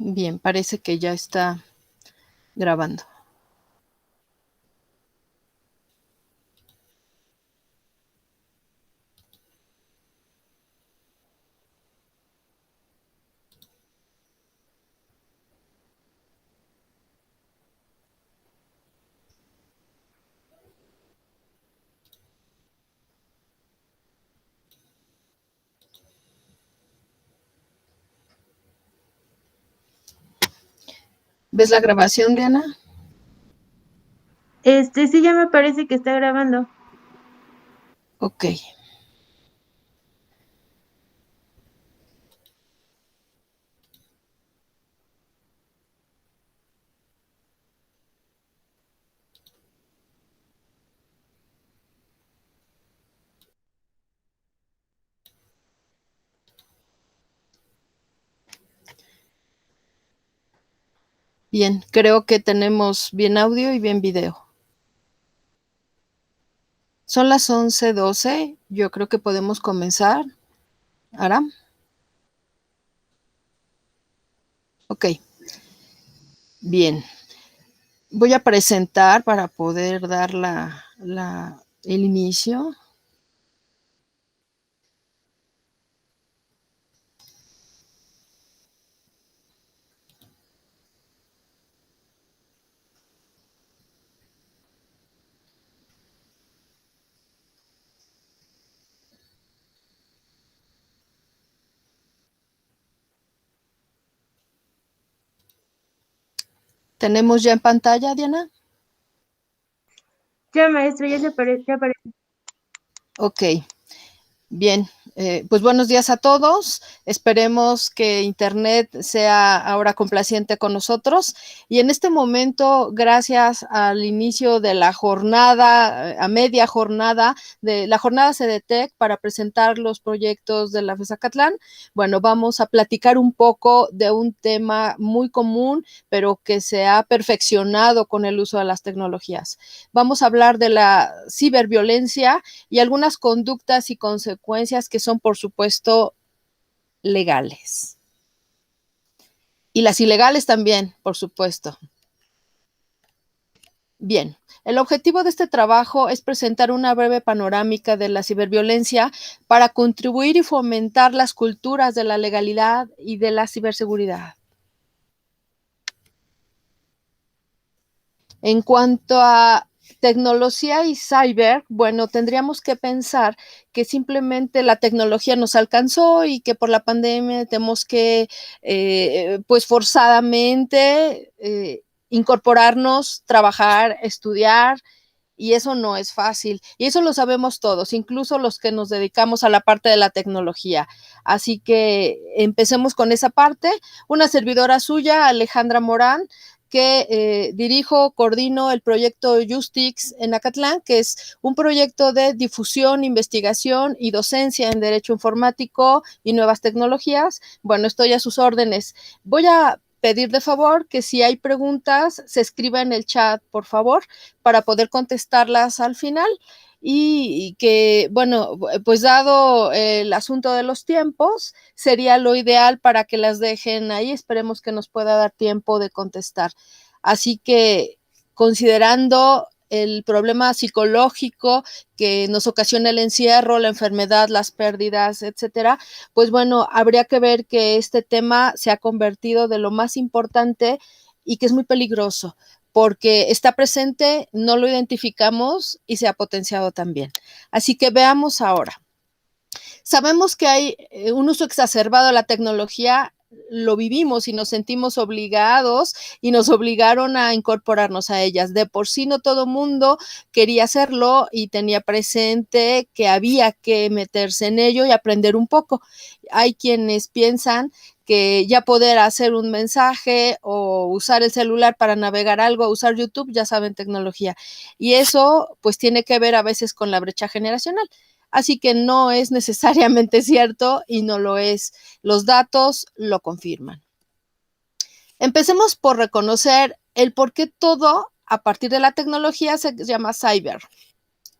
Bien, parece que ya está grabando. ¿Ves la grabación, Diana? Sí, ya me parece que está grabando. Ok. Bien, creo que tenemos bien audio y bien video. Son las 11:12. Yo creo que podemos comenzar. ¿Aram? Ok. Bien. Voy a presentar para poder dar el inicio. ¿Tenemos ya en pantalla, Diana? Ya, maestro, ya aparece. Ok. Bien, pues buenos días a todos. Esperemos que Internet sea ahora complaciente con nosotros. Y en este momento, gracias al inicio de la jornada, a media jornada, de la jornada CDTEC para presentar los proyectos de la FES Acatlán, bueno, vamos a platicar un poco de un tema muy común, pero que se ha perfeccionado con el uso de las tecnologías. Vamos a hablar de la ciberviolencia y algunas conductas y consecuencias que son, por supuesto, legales. Y las ilegales también, por supuesto. Bien, el objetivo de este trabajo es presentar una breve panorámica de la ciberviolencia para contribuir y fomentar las culturas de la legalidad y de la ciberseguridad. En cuanto a tecnología y cyber, bueno, tendríamos que pensar que simplemente la tecnología nos alcanzó y que por la pandemia tenemos que, pues forzadamente, incorporarnos, trabajar, estudiar, y eso no es fácil. Y eso lo sabemos todos, incluso los que nos dedicamos a la parte de la tecnología. Así que empecemos con esa parte. Una servidora suya, Alejandra Morán, que dirijo, coordino el proyecto Justix en Acatlán, que es un proyecto de difusión, investigación y docencia en Derecho Informático y Nuevas Tecnologías. Bueno, estoy a sus órdenes. Voy a pedir de favor que si hay preguntas se escriba en el chat, por favor, para poder contestarlas al final. Y que, bueno, pues dado el asunto de los tiempos, sería lo ideal para que las dejen ahí. Esperemos que nos pueda dar tiempo de contestar. Así que, considerando el problema psicológico que nos ocasiona el encierro, la enfermedad, las pérdidas, etcétera, pues bueno, habría que ver que este tema se ha convertido de lo más importante y que es muy peligroso porque está presente, no lo identificamos y se ha potenciado también. Así que veamos ahora. Sabemos que hay un uso exacerbado de la tecnología, lo vivimos y nos sentimos obligados y nos obligaron a incorporarnos a ellas. De por sí no todo mundo quería hacerlo y tenía presente que había que meterse en ello y aprender un poco. Hay quienes piensan que ya poder hacer un mensaje o usar el celular para navegar algo, usar YouTube, ya saben tecnología. Y eso pues tiene que ver a veces con la brecha generacional. Así que no es necesariamente cierto y no lo es. Los datos lo confirman. Empecemos por reconocer el por qué todo a partir de la tecnología se llama cyber.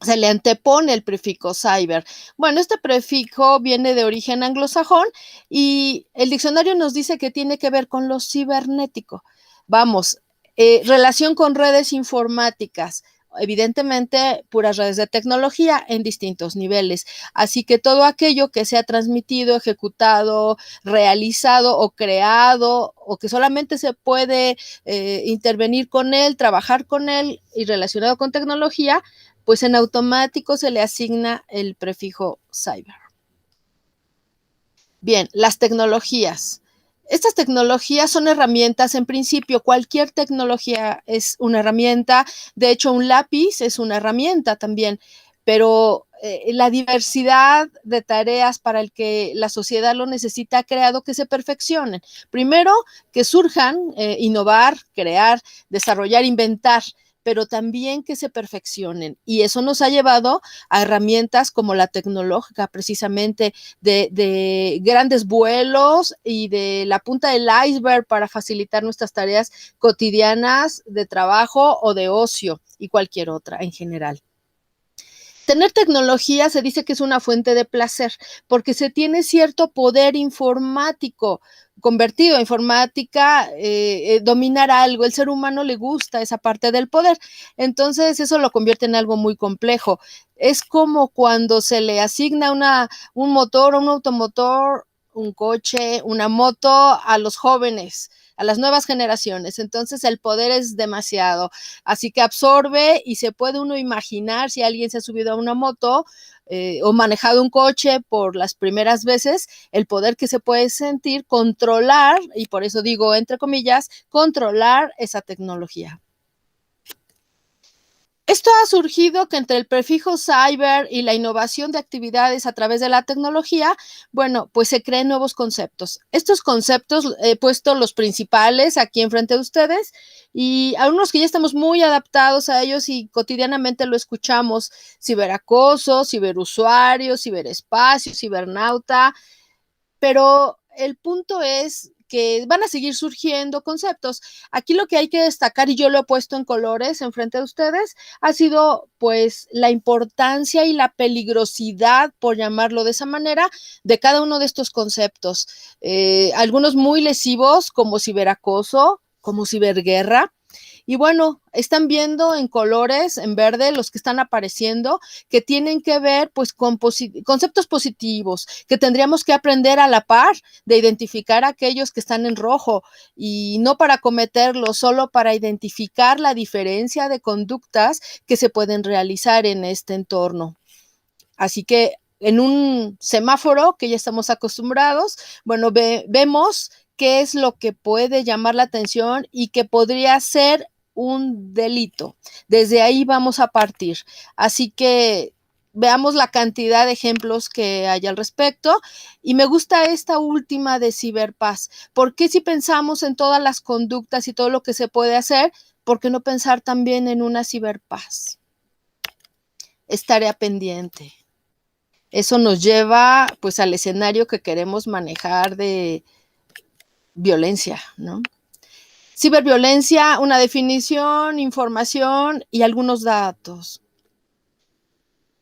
se le antepone el prefijo cyber. Bueno, este prefijo viene de origen anglosajón y el diccionario nos dice que tiene que ver con lo cibernético. Vamos, relación con redes informáticas, evidentemente puras redes de tecnología en distintos niveles. Así que todo aquello que sea transmitido, ejecutado, realizado o creado o que solamente se puede intervenir con él, trabajar con él y relacionado con tecnología, pues en automático se le asigna el prefijo cyber. Bien, las tecnologías. Estas tecnologías son herramientas, en principio, cualquier tecnología es una herramienta, de hecho un lápiz es una herramienta también, pero la diversidad de tareas para el que la sociedad lo necesita ha creado que se perfeccionen. Primero, que surjan, innovar, crear, desarrollar, inventar, pero también que se perfeccionen. Y eso nos ha llevado a herramientas como la tecnológica, precisamente, de grandes vuelos y de la punta del iceberg para facilitar nuestras tareas cotidianas de trabajo o de ocio y cualquier otra en general. Tener tecnología se dice que es una fuente de placer porque se tiene cierto poder informático convertido a informática, dominar algo. El ser humano le gusta esa parte del poder. Entonces eso lo convierte en algo muy complejo. Es como cuando se le asigna un motor, un automotor, un coche, una moto a los jóvenes, a las nuevas generaciones. Entonces el poder es demasiado. Así que absorbe y se puede uno imaginar si alguien se ha subido a una moto o manejado un coche por las primeras veces, el poder que se puede sentir, controlar, y por eso digo entre comillas, controlar esa tecnología. Esto ha surgido que entre el prefijo cyber y la innovación de actividades a través de la tecnología, bueno, pues se creen nuevos conceptos. Estos conceptos he puesto los principales aquí enfrente de ustedes y algunos que ya estamos muy adaptados a ellos y cotidianamente lo escuchamos: ciberacoso, ciberusuario, ciberespacio, cibernauta, pero el punto es que van a seguir surgiendo conceptos. Aquí lo que hay que destacar, y yo lo he puesto en colores enfrente de ustedes, ha sido pues la importancia y la peligrosidad, por llamarlo de esa manera, de cada uno de estos conceptos. Algunos muy lesivos como ciberacoso, como ciberguerra. Y bueno, están viendo en colores, en verde, los que están apareciendo, que tienen que ver pues con conceptos positivos, que tendríamos que aprender a la par de identificar a aquellos que están en rojo y no para cometerlos, solo para identificar la diferencia de conductas que se pueden realizar en este entorno. Así que en un semáforo que ya estamos acostumbrados, bueno, vemos qué es lo que puede llamar la atención y que podría ser un delito. Desde ahí vamos a partir. Así que veamos la cantidad de ejemplos que hay al respecto. Y me gusta esta última de ciberpaz, porque si pensamos en todas las conductas y todo lo que se puede hacer, ¿por qué no pensar también en una ciberpaz? Es tarea pendiente. Eso nos lleva pues al escenario que queremos manejar de violencia, ¿no? Ciberviolencia, una definición, información y algunos datos.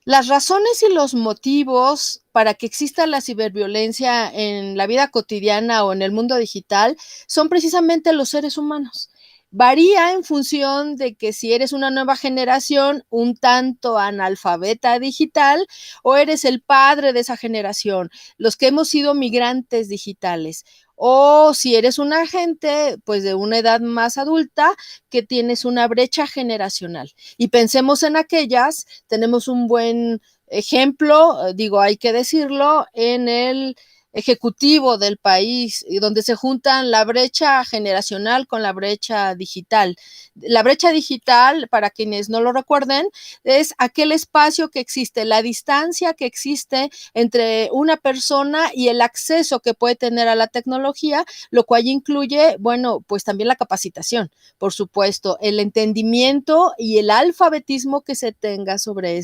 Las razones y los motivos para que exista la ciberviolencia en la vida cotidiana o en el mundo digital son precisamente los seres humanos. Varía en función de que si eres una nueva generación un tanto analfabeta digital o eres el padre de esa generación, los que hemos sido migrantes digitales, o si eres una gente pues de una edad más adulta que tienes una brecha generacional. Y pensemos en aquellas, tenemos un buen ejemplo, digo, hay que decirlo, en el ejecutivo del país, donde se juntan la brecha generacional con la brecha digital. La brecha digital, para quienes no lo recuerden, es aquel espacio que existe, la distancia que existe entre una persona y el acceso que puede tener a la tecnología, lo cual incluye, bueno, pues también la capacitación, por supuesto, el entendimiento y el alfabetismo que se tenga sobre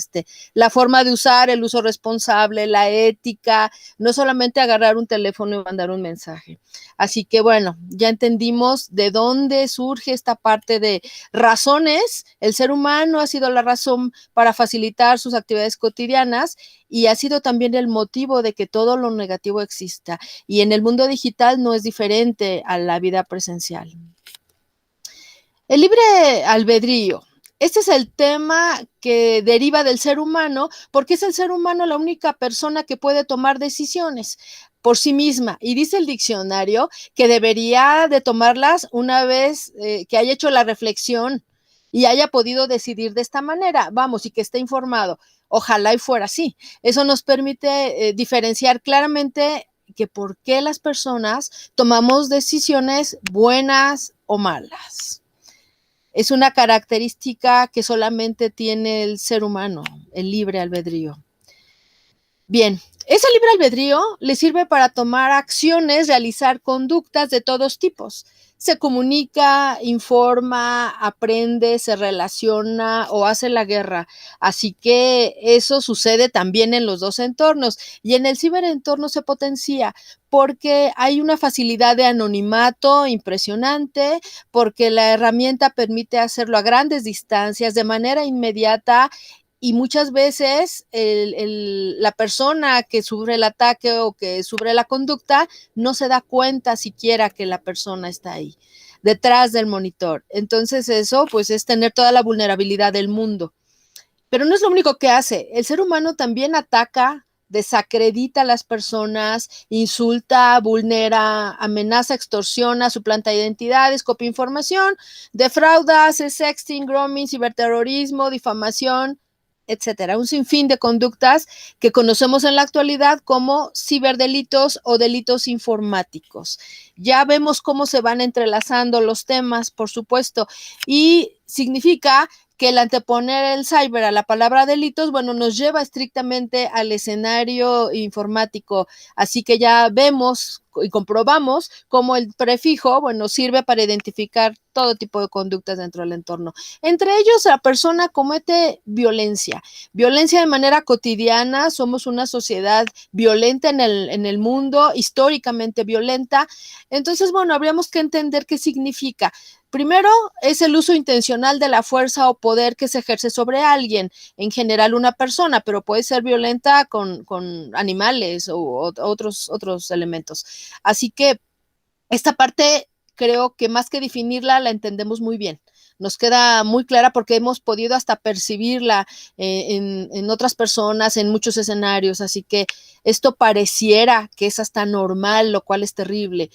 la forma de usar, el uso responsable, la ética, no solamente agarrar agarrar un teléfono y mandar un mensaje. Así que bueno, ya entendimos de dónde surge esta parte de razones. El ser humano ha sido la razón para facilitar sus actividades cotidianas y ha sido también el motivo de que todo lo negativo exista. Y en el mundo digital no es diferente a la vida presencial. El libre albedrío. Este es el tema que deriva del ser humano, porque es el ser humano la única persona que puede tomar decisiones por sí misma. Y dice el diccionario que debería de tomarlas una vez que haya hecho la reflexión y haya podido decidir de esta manera, vamos, y que esté informado. Ojalá y fuera así. Eso nos permite diferenciar claramente que por qué las personas tomamos decisiones buenas o malas. Es una característica que solamente tiene el ser humano, el libre albedrío. Bien, ese libre albedrío le sirve para tomar acciones, realizar conductas de todos tipos. Se comunica, informa, aprende, se relaciona o hace la guerra. Así que eso sucede también en los dos entornos. Y en el ciberentorno se potencia porque hay una facilidad de anonimato impresionante, porque la herramienta permite hacerlo a grandes distancias, de manera inmediata, y muchas veces la persona que sufre el ataque o que sufre la conducta no se da cuenta siquiera que la persona está ahí, detrás del monitor. Entonces eso pues es tener toda la vulnerabilidad del mundo. Pero no es lo único que hace. El ser humano también ataca, desacredita a las personas, insulta, vulnera, amenaza, extorsiona, suplanta identidades, copia información, defrauda, hace sexting, grooming, ciberterrorismo, difamación, etcétera. Un sinfín de conductas que conocemos en la actualidad como ciberdelitos o delitos informáticos. Ya vemos cómo se van entrelazando los temas, por supuesto, y significa que el anteponer el cyber a la palabra delitos, bueno, nos lleva estrictamente al escenario informático. Así que ya vemos y comprobamos cómo el prefijo, bueno, sirve para identificar todo tipo de conductas dentro del entorno. Entre ellos, la persona comete violencia de manera cotidiana. Somos una sociedad violenta en el mundo, históricamente violenta. Entonces, bueno, habríamos que entender qué significa. Primero, es el uso intencional de la fuerza o poder que se ejerce sobre alguien, en general una persona, pero puede ser violenta con animales o otros elementos. Así que esta parte creo que más que definirla, la entendemos muy bien. Nos queda muy clara porque hemos podido hasta percibirla en otras personas, en muchos escenarios. Así que esto pareciera que es hasta normal, lo cual es terrible.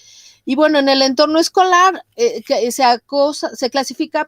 Y bueno, en el entorno escolar se clasifica,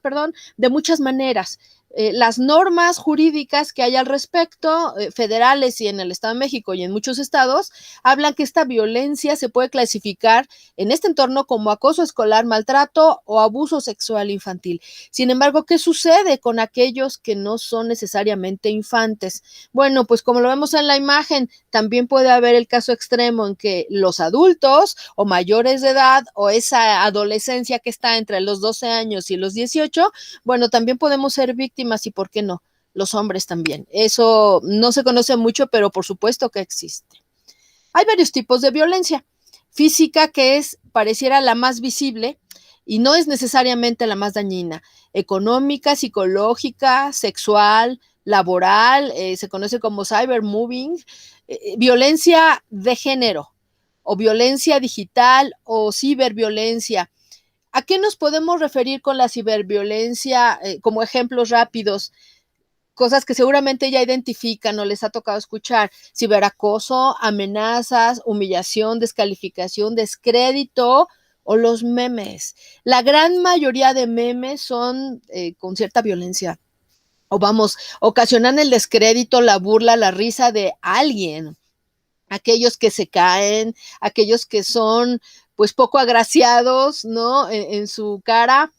de muchas maneras. Las normas jurídicas que hay al respecto, federales y en el Estado de México y en muchos estados, hablan que esta violencia se puede clasificar en este entorno como acoso escolar, maltrato o abuso sexual infantil. Sin embargo, ¿qué sucede con aquellos que no son necesariamente infantes? Bueno, pues como lo vemos en la imagen, también puede haber el caso extremo en que los adultos o mayores de edad o esa adolescencia que está entre los 12 años y los 18, bueno, también podemos ser víctimas y por qué no, los hombres también. Eso no se conoce mucho, pero por supuesto que existe. Hay varios tipos de violencia física que pareciera la más visible y no es necesariamente la más dañina. Económica, psicológica, sexual, laboral, se conoce como cybermobbing, violencia de género o violencia digital o ciberviolencia. ¿A qué nos podemos referir con la ciberviolencia como ejemplos rápidos? Cosas que seguramente ya identifican o les ha tocado escuchar: ciberacoso, amenazas, humillación, descalificación, descrédito o los memes. La gran mayoría de memes son con cierta violencia o vamos, ocasionan el descrédito, la burla, la risa de alguien. Aquellos que se caen, aquellos que son pues poco agraciados, ¿no? En su cara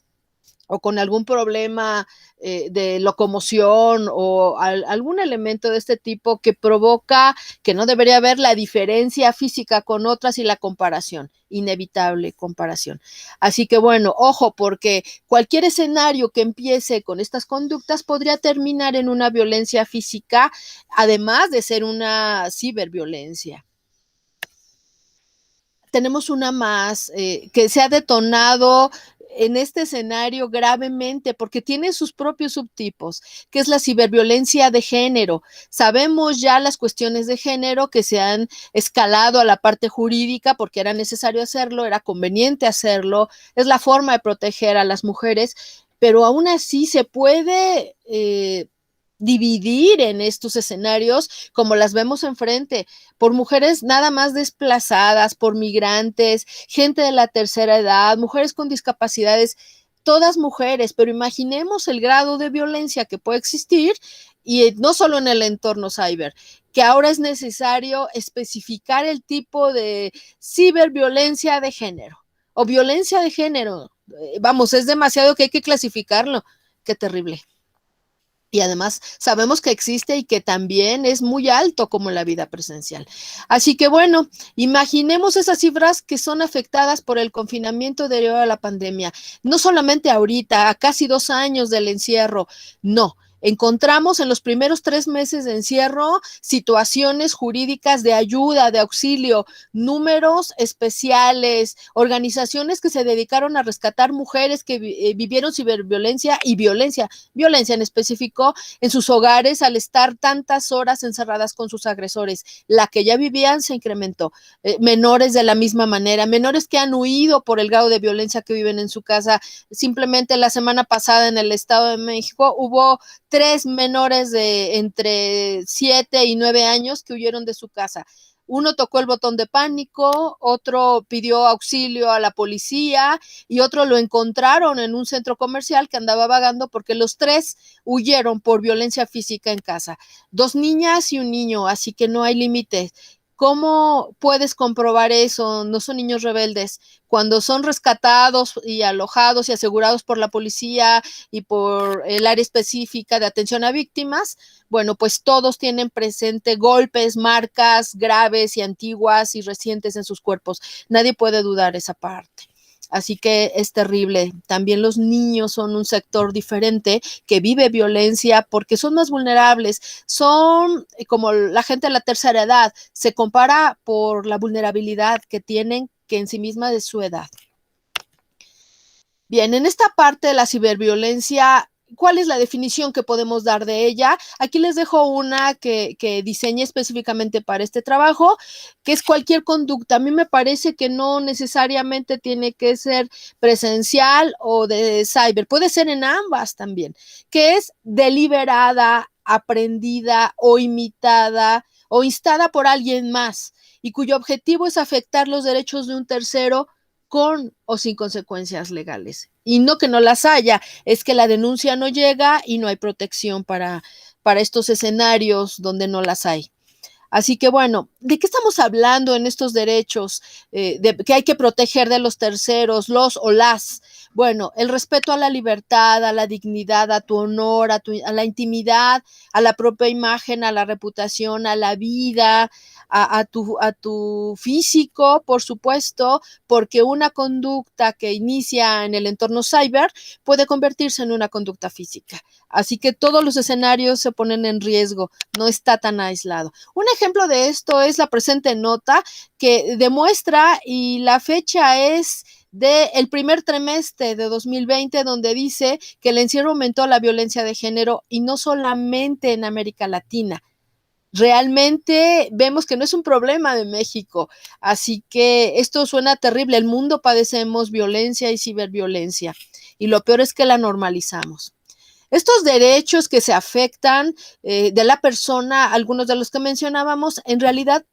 o con algún problema de locomoción o algún elemento de este tipo que provoca que no debería haber la diferencia física con otras y la comparación, inevitable comparación. Así que bueno, ojo, porque cualquier escenario que empiece con estas conductas podría terminar en una violencia física, además de ser una ciberviolencia. tenemos una más que se ha detonado en este escenario gravemente porque tiene sus propios subtipos, que es la ciberviolencia de género. Sabemos ya las cuestiones de género que se han escalado a la parte jurídica porque era necesario hacerlo, era conveniente hacerlo, es la forma de proteger a las mujeres, pero aún así se puede dividir en estos escenarios como las vemos enfrente, por mujeres nada más desplazadas, por migrantes, gente de la tercera edad, mujeres con discapacidades, todas mujeres, pero imaginemos el grado de violencia que puede existir y no solo en el entorno cyber, que ahora es necesario especificar el tipo de ciberviolencia de género o violencia de género. Vamos, es demasiado que hay que clasificarlo. Qué terrible. Y además sabemos que existe y que también es muy alto como en la vida presencial. Así que bueno, imaginemos esas cifras que son afectadas por el confinamiento derivado de la pandemia. No solamente ahorita, a casi 2 años del encierro, no. Encontramos en los primeros 3 meses de encierro situaciones jurídicas de ayuda, de auxilio, números especiales, organizaciones que se dedicaron a rescatar mujeres que vivieron ciberviolencia y violencia en específico en sus hogares al estar tantas horas encerradas con sus agresores. La que ya vivían se incrementó. Menores de la misma manera, menores que han huido por el grado de violencia que viven en su casa. Simplemente la semana pasada en el Estado de México hubo 3 menores de entre 7 y 9 años que huyeron de su casa. Uno tocó el botón de pánico, otro pidió auxilio a la policía y otro lo encontraron en un centro comercial que andaba vagando porque los 3 huyeron por violencia física en casa. 2 niñas y un niño, así que no hay límites. ¿Cómo puedes comprobar eso? No son niños rebeldes. Cuando son rescatados y alojados y asegurados por la policía y por el área específica de atención a víctimas, bueno, pues todos tienen presente golpes, marcas graves y antiguas y recientes en sus cuerpos. Nadie puede dudar esa parte. Así que es terrible. También los niños son un sector diferente que vive violencia porque son más vulnerables. Son como la gente de la tercera edad. Se compara por la vulnerabilidad que tienen que en sí misma de su edad. Bien, en esta parte de la ciberviolencia, ¿cuál es la definición que podemos dar de ella? Aquí les dejo una que diseñé específicamente para este trabajo, que es cualquier conducta. A mí me parece que no necesariamente tiene que ser presencial o de cyber, puede ser en ambas también, que es deliberada, aprendida o imitada o instada por alguien más y cuyo objetivo es afectar los derechos de un tercero con o sin consecuencias legales. Y no que no las haya, es que la denuncia no llega y no hay protección para estos escenarios donde no las hay. Así que bueno, ¿de qué estamos hablando en estos derechos que hay que proteger de los terceros, los o las? Bueno, el respeto a la libertad, a la dignidad, a tu honor, a la intimidad, a la propia imagen, a la reputación, a la vida, a tu físico, por supuesto, porque una conducta que inicia en el entorno cyber puede convertirse en una conducta física. Así que todos los escenarios se ponen en riesgo, no está tan aislado. Un ejemplo de esto es la presente nota que demuestra, y la fecha es del primer trimestre de 2020, donde dice que el encierro aumentó la violencia de género y no solamente en América Latina. Realmente vemos que no es un problema de México, así que esto suena terrible. El mundo padecemos violencia y ciberviolencia y lo peor es que la normalizamos. Estos derechos que se afectan de la persona, algunos de los que mencionábamos, en realidad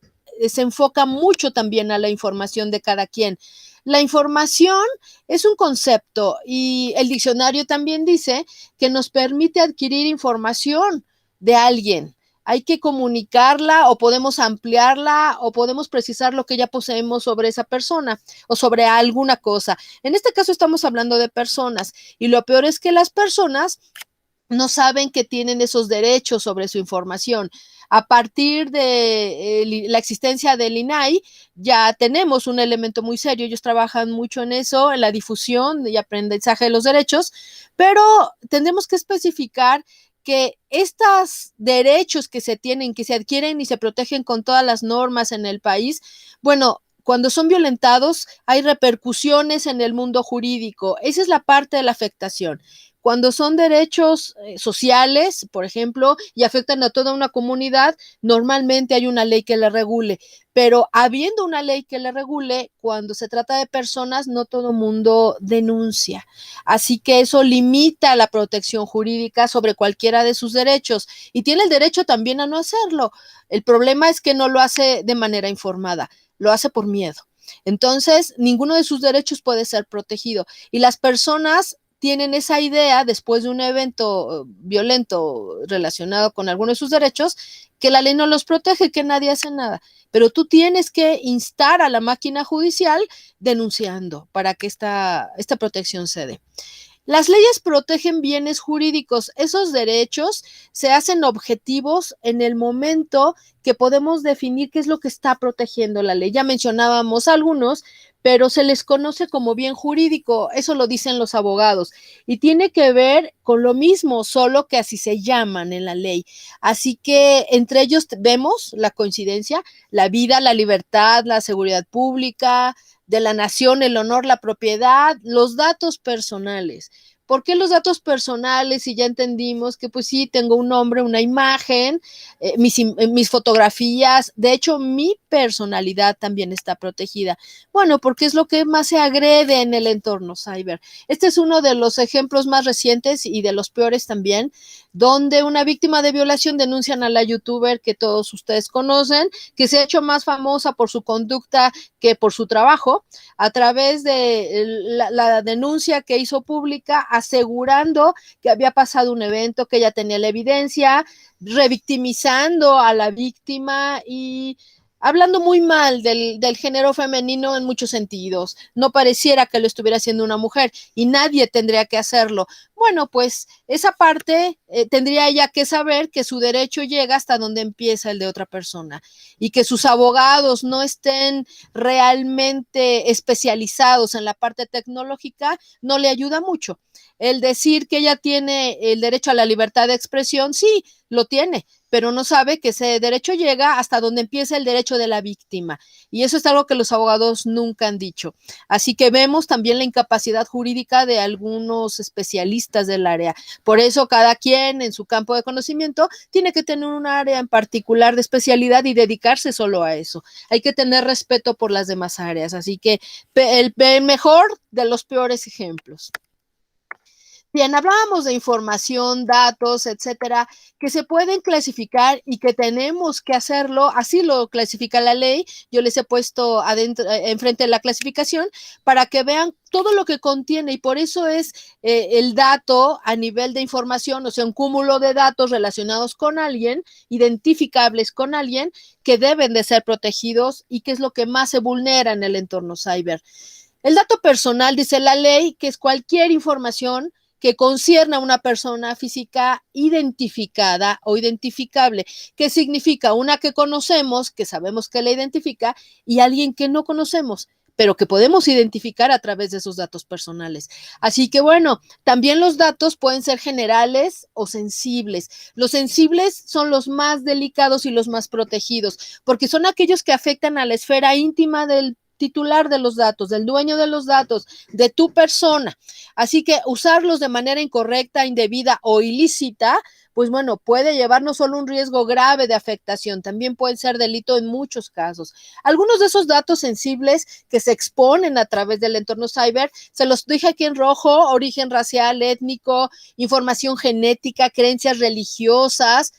se enfoca mucho también a la información de cada quien. La información es un concepto y el diccionario también dice que nos permite adquirir información de alguien. Hay que comunicarla o podemos ampliarla o podemos precisar lo que ya poseemos sobre esa persona o sobre alguna cosa. En este caso estamos hablando de personas y lo peor es que las personas no saben que tienen esos derechos sobre su información. A partir de la existencia del INAI, ya tenemos un elemento muy serio. Ellos trabajan mucho en eso, en la difusión y aprendizaje de los derechos, pero tendremos que especificar que estos derechos que se tienen, que se adquieren y se protegen con todas las normas en el país, bueno, cuando son violentados hay repercusiones en el mundo jurídico. Esa es la parte de la afectación. Cuando son derechos sociales, por ejemplo, y afectan a toda una comunidad, normalmente hay una ley que le regule. Pero habiendo una ley que le regule, cuando se trata de personas, no todo mundo denuncia. Así que eso limita la protección jurídica sobre cualquiera de sus derechos y tiene el derecho también a no hacerlo. El problema es que no lo hace de manera informada, lo hace por miedo. Entonces, ninguno de sus derechos puede ser protegido y las personas tienen esa idea después de un evento violento relacionado con alguno de sus derechos, que la ley no los protege, que nadie hace nada. Pero tú tienes que instar a la máquina judicial denunciando para que esta protección se dé. Las leyes protegen bienes jurídicos. Esos derechos se hacen objetivos en el momento que podemos definir qué es lo que está protegiendo la ley. Ya mencionábamos algunos, pero se les conoce como bien jurídico. Eso lo dicen los abogados. Y tiene que ver con lo mismo, solo que así se llaman en la ley. Así que entre ellos vemos la coincidencia, la vida, la libertad, la seguridad pública, de la nación, el honor, la propiedad, los datos personales. ¿Por qué los datos personales? Si ya entendimos que pues sí, tengo un nombre, una imagen, mis fotografías, de hecho mi personalidad también está protegida. Bueno, porque es lo que más se agrede en el entorno cyber. Este es uno de los ejemplos más recientes y de los peores también, donde una víctima de violación denuncian a la youtuber que todos ustedes conocen, que se ha hecho más famosa por su conducta que por su trabajo, a través de la denuncia que hizo pública asegurando que había pasado un evento, que ella tenía la evidencia, revictimizando a la víctima y hablando muy mal del género femenino en muchos sentidos. No pareciera que lo estuviera haciendo una mujer y nadie tendría que hacerlo. Bueno, pues esa parte tendría ella que saber que su derecho llega hasta donde empieza el de otra persona y que sus abogados no estén realmente especializados en la parte tecnológica no le ayuda mucho. El decir que ella tiene el derecho a la libertad de expresión, sí, lo tiene, pero no sabe que ese derecho llega hasta donde empieza el derecho de la víctima. Y eso es algo que los abogados nunca han dicho. Así que vemos también la incapacidad jurídica de algunos especialistas del área. Por eso cada quien en su campo de conocimiento tiene que tener un área en particular de especialidad y dedicarse solo a eso. Hay que tener respeto por las demás áreas. Así que el mejor de los peores ejemplos. Bien, hablábamos de información, datos, etcétera, que se pueden clasificar y que tenemos que hacerlo, así lo clasifica la ley. Yo les he puesto adentro, enfrente de la clasificación para que vean todo lo que contiene y por eso es el dato a nivel de información, o sea, un cúmulo de datos relacionados con alguien, identificables con alguien, que deben de ser protegidos y que es lo que más se vulnera en el entorno cyber. El dato personal, dice la ley, que es cualquier información que concierne a una persona física identificada o identificable. ¿Qué significa? Una que conocemos, que sabemos que la identifica, y alguien que no conocemos, pero que podemos identificar a través de esos datos personales. Así que bueno, también los datos pueden ser generales o sensibles. Los sensibles son los más delicados y los más protegidos, porque son aquellos que afectan a la esfera íntima del titular de los datos, del dueño de los datos, de tu persona. Así que usarlos de manera incorrecta, indebida o ilícita, pues bueno, puede llevar no solo un riesgo grave de afectación, también puede ser delito en muchos casos. Algunos de esos datos sensibles que se exponen a través del entorno cyber, se los dije aquí en rojo: origen racial, étnico, información genética, creencias religiosas,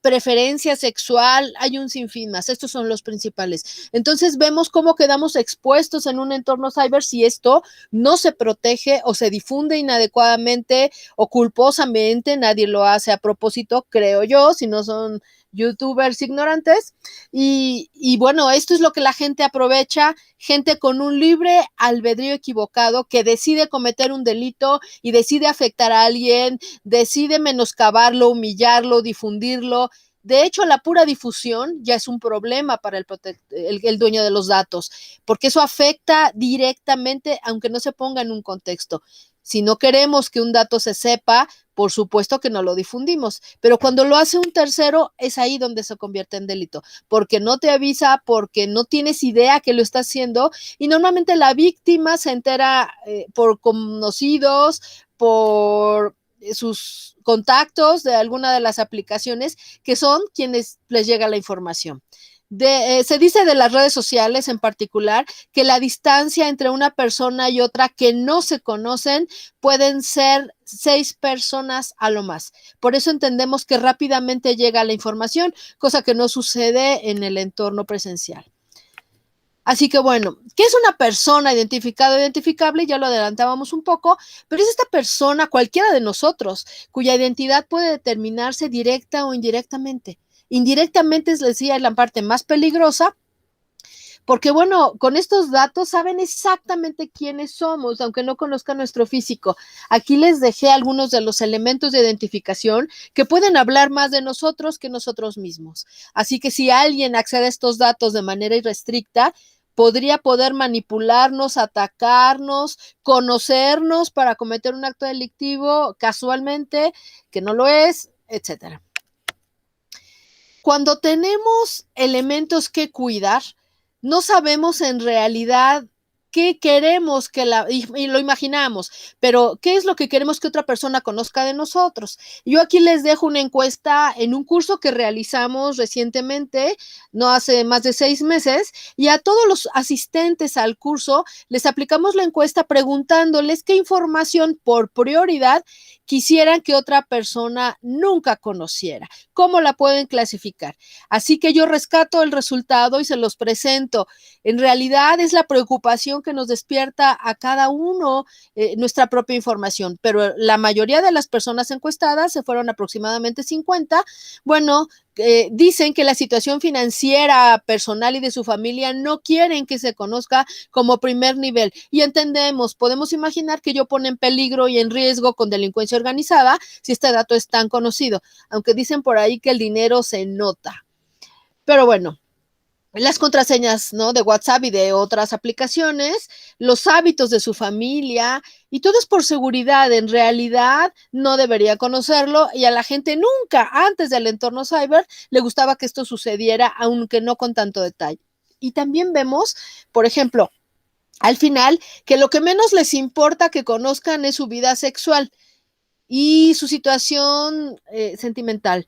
preferencia sexual, hay un sinfín más, estos son los principales. Entonces vemos cómo quedamos expuestos en un entorno cyber si esto no se protege o se difunde inadecuadamente o culposamente, nadie lo hace a propósito, creo yo, si no son youtubers ignorantes, y bueno, esto es lo que la gente aprovecha, gente con un libre albedrío equivocado que decide cometer un delito y decide afectar a alguien, decide menoscabarlo, humillarlo, difundirlo. De hecho, la pura difusión ya es un problema para el dueño de los datos, porque eso afecta directamente, aunque no se ponga en un contexto. Si no queremos que un dato se sepa, por supuesto que no lo difundimos, pero cuando lo hace un tercero es ahí donde se convierte en delito, porque no te avisa, porque no tienes idea que lo está haciendo y normalmente la víctima se entera por conocidos, por sus contactos de alguna de las aplicaciones que son quienes les llega la información. Se dice de las redes sociales en particular que la distancia entre una persona y otra que no se conocen pueden ser 6 personas a lo más. Por eso entendemos que rápidamente llega la información, cosa que no sucede en el entorno presencial. Así que bueno, ¿qué es una persona identificada o identificable? Ya lo adelantábamos un poco, pero es esta persona, cualquiera de nosotros, cuya identidad puede determinarse directa o indirectamente. Indirectamente, les decía, es la parte más peligrosa, porque bueno, con estos datos saben exactamente quiénes somos, aunque no conozcan nuestro físico. Aquí les dejé algunos de los elementos de identificación que pueden hablar más de nosotros que nosotros mismos. Así que si alguien accede a estos datos de manera irrestricta, podría poder manipularnos, atacarnos, conocernos para cometer un acto delictivo casualmente, que no lo es, etcétera. Cuando tenemos elementos que cuidar, no sabemos en realidad qué queremos y lo imaginamos, pero qué es lo que queremos que otra persona conozca de nosotros. Yo aquí les dejo una encuesta en un curso que realizamos recientemente, no hace más de 6 meses, y a todos los asistentes al curso les aplicamos la encuesta preguntándoles qué información por prioridad quisieran que otra persona nunca conociera. ¿Cómo la pueden clasificar? Así que yo rescato el resultado y se los presento. En realidad es la preocupación que nos despierta a cada uno nuestra propia información, pero la mayoría de las personas encuestadas, se fueron aproximadamente 50, bueno, dicen que la situación financiera personal y de su familia no quieren que se conozca como primer nivel. Y entendemos, podemos imaginar que yo pone en peligro y en riesgo con delincuencia organizada si este dato es tan conocido, aunque dicen por ahí que el dinero se nota. Pero bueno, las contraseñas, ¿no?, de WhatsApp y de otras aplicaciones, los hábitos de su familia, y todo es por seguridad. En realidad no debería conocerlo y a la gente nunca antes del entorno cyber le gustaba que esto sucediera, aunque no con tanto detalle. Y también vemos, por ejemplo, al final, que lo que menos les importa que conozcan es su vida sexual y su situación sentimental.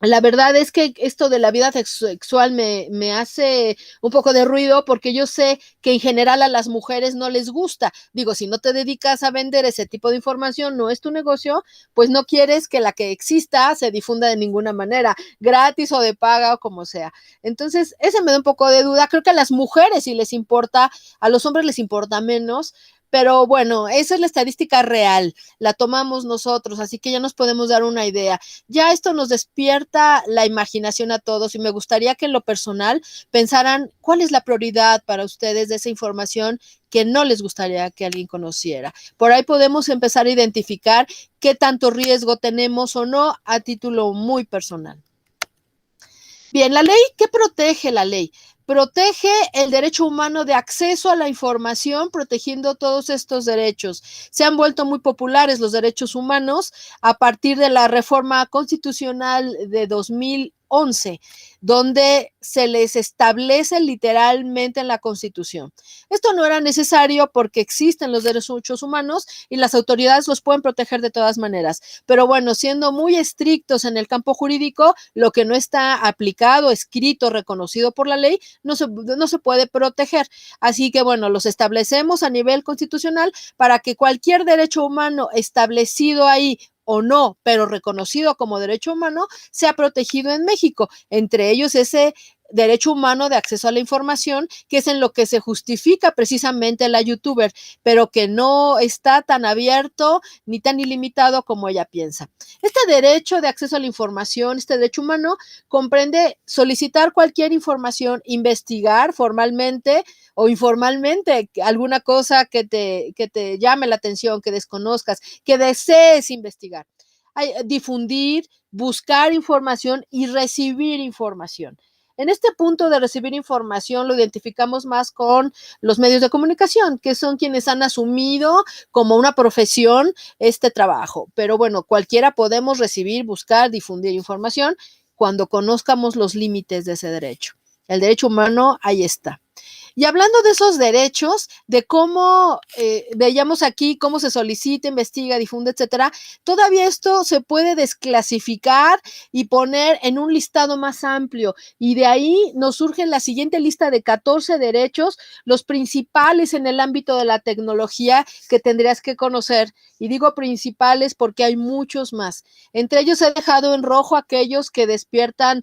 La verdad es que esto de la vida sexual me hace un poco de ruido porque yo sé que en general a las mujeres no les gusta. Digo, si no te dedicas a vender ese tipo de información, no es tu negocio, pues no quieres que la que exista se difunda de ninguna manera, gratis o de paga o como sea. Entonces, ese me da un poco de duda. Creo que a las mujeres sí les importa, a los hombres les importa menos. Pero bueno, esa es la estadística real, la tomamos nosotros, así que ya nos podemos dar una idea. Ya esto nos despierta la imaginación a todos y me gustaría que en lo personal pensaran cuál es la prioridad para ustedes de esa información que no les gustaría que alguien conociera. Por ahí podemos empezar a identificar qué tanto riesgo tenemos o no a título muy personal. Bien, la ley, ¿qué protege la ley? Protege el derecho humano de acceso a la información, protegiendo todos estos derechos. Se han vuelto muy populares los derechos humanos a partir de la reforma constitucional de 2011, donde se les establece literalmente en la Constitución. Esto no era necesario porque existen los derechos humanos y las autoridades los pueden proteger de todas maneras. Pero bueno, siendo muy estrictos en el campo jurídico, lo que no está aplicado, escrito, reconocido por la ley, no se puede proteger. Así que bueno, los establecemos a nivel constitucional para que cualquier derecho humano establecido ahí o no, pero reconocido como derecho humano, sea protegido en México. Entre ellos ese derecho humano de acceso a la información, que es en lo que se justifica precisamente la youtuber, pero que no está tan abierto ni tan ilimitado como ella piensa. Este derecho de acceso a la información, este derecho humano, comprende solicitar cualquier información, investigar formalmente o informalmente alguna cosa que te llame la atención, que desconozcas, que desees investigar. Difundir, buscar información y recibir información. En este punto de recibir información lo identificamos más con los medios de comunicación, que son quienes han asumido como una profesión este trabajo. Pero bueno, cualquiera podemos recibir, buscar, difundir información cuando conozcamos los límites de ese derecho. El derecho humano ahí está. Y hablando de esos derechos, de cómo veíamos aquí, cómo se solicita, investiga, difunde, etcétera, todavía esto se puede desclasificar y poner en un listado más amplio. Y de ahí nos surge la siguiente lista de 14 derechos, los principales en el ámbito de la tecnología que tendrías que conocer. Y digo principales porque hay muchos más. Entre ellos he dejado en rojo aquellos que despiertan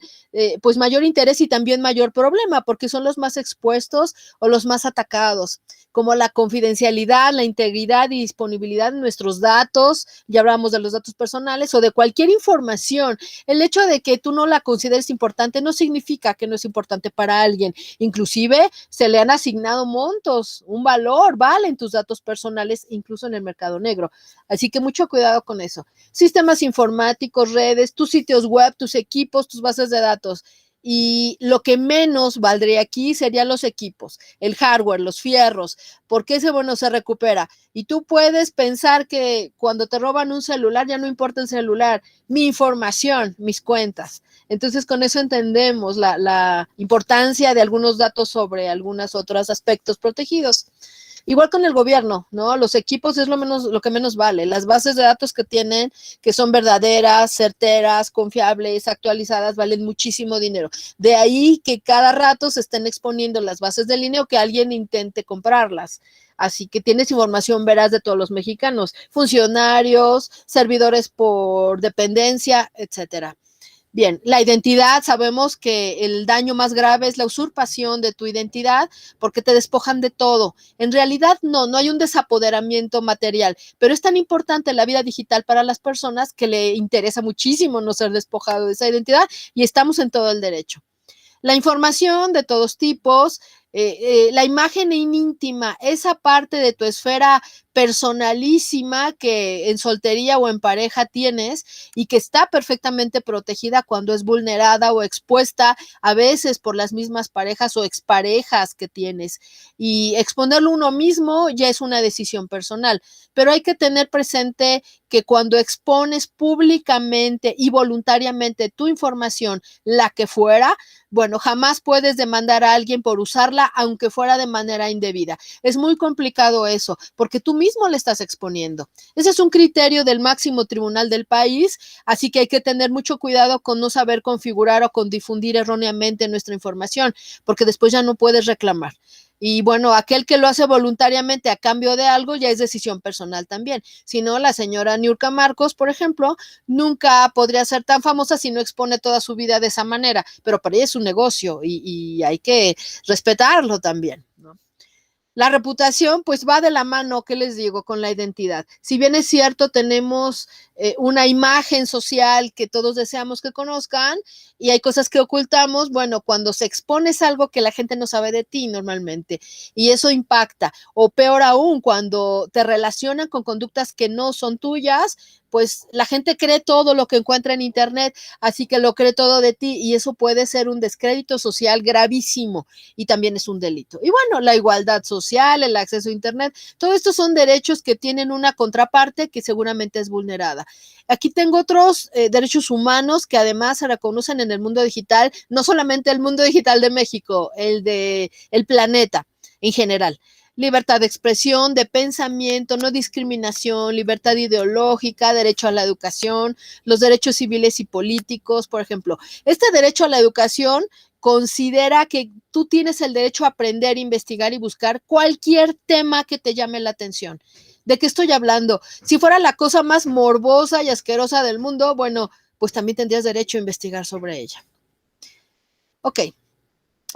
pues mayor interés y también mayor problema, porque son los más expuestos o los más atacados, como la confidencialidad, la integridad y disponibilidad de nuestros datos, ya hablamos de los datos personales o de cualquier información. El hecho de que tú no la consideres importante no significa que no es importante para alguien. Inclusive se le han asignado montos, un valor, valen tus datos personales, incluso en el mercado negro. Así que mucho cuidado con eso. Sistemas informáticos, redes, tus sitios web, tus equipos, tus bases de datos. Y lo que menos valdría aquí serían los equipos, el hardware, los fierros, porque ese bueno se recupera. Y tú puedes pensar que cuando te roban un celular ya no importa el celular, mi información, mis cuentas. Entonces con eso entendemos la importancia de algunos datos sobre algunos otros aspectos protegidos. Igual con el gobierno, ¿no? Los equipos es lo que menos vale. Las bases de datos que tienen, que son verdaderas, certeras, confiables, actualizadas, valen muchísimo dinero. De ahí que cada rato se estén exponiendo las bases de línea o que alguien intente comprarlas. Así que tienes información veraz de todos los mexicanos, funcionarios, servidores por dependencia, etcétera. Bien, la identidad, sabemos que el daño más grave es la usurpación de tu identidad porque te despojan de todo. En realidad no hay un desapoderamiento material, pero es tan importante la vida digital para las personas que le interesa muchísimo no ser despojado de esa identidad y estamos en todo el derecho. La información de todos tipos, la imagen íntima, esa parte de tu esfera personalísima que en soltería o en pareja tienes y que está perfectamente protegida cuando es vulnerada o expuesta a veces por las mismas parejas o exparejas que tienes. Y exponerlo uno mismo ya es una decisión personal, pero hay que tener presente que cuando expones públicamente y voluntariamente tu información, la que fuera, bueno, jamás puedes demandar a alguien por usarla, aunque fuera de manera indebida. Es muy complicado eso, porque tú mismo le estás exponiendo. Ese es un criterio del máximo tribunal del país, así que hay que tener mucho cuidado con no saber configurar o con difundir erróneamente nuestra información, porque después ya no puedes reclamar. Y bueno, aquel que lo hace voluntariamente a cambio de algo ya es decisión personal también. Si no, la señora Niurka Marcos, por ejemplo, nunca podría ser tan famosa si no expone toda su vida de esa manera, pero para ella es un negocio y hay que respetarlo también, ¿no? La reputación, pues va de la mano, ¿qué les digo? Con la identidad. Si bien es cierto, tenemos una imagen social que todos deseamos que conozcan y hay cosas que ocultamos, bueno, cuando se expone es algo que la gente no sabe de ti normalmente y eso impacta. O peor aún, cuando te relacionan con conductas que no son tuyas, pues la gente cree todo lo que encuentra en internet, así que lo cree todo de ti y eso puede ser un descrédito social gravísimo y también es un delito. Y bueno, la igualdad social, el acceso a internet, todo esto son derechos que tienen una contraparte que seguramente es vulnerada. Aquí tengo otros derechos humanos que además se reconocen en el mundo digital, no solamente el mundo digital de México, el de el planeta en general. Libertad de expresión, de pensamiento, no discriminación, libertad ideológica, derecho a la educación, los derechos civiles y políticos, por ejemplo. Este derecho a la educación considera que tú tienes el derecho a aprender, investigar y buscar cualquier tema que te llame la atención. ¿De qué estoy hablando? Si fuera la cosa más morbosa y asquerosa del mundo, bueno, pues también tendrías derecho a investigar sobre ella. Ok.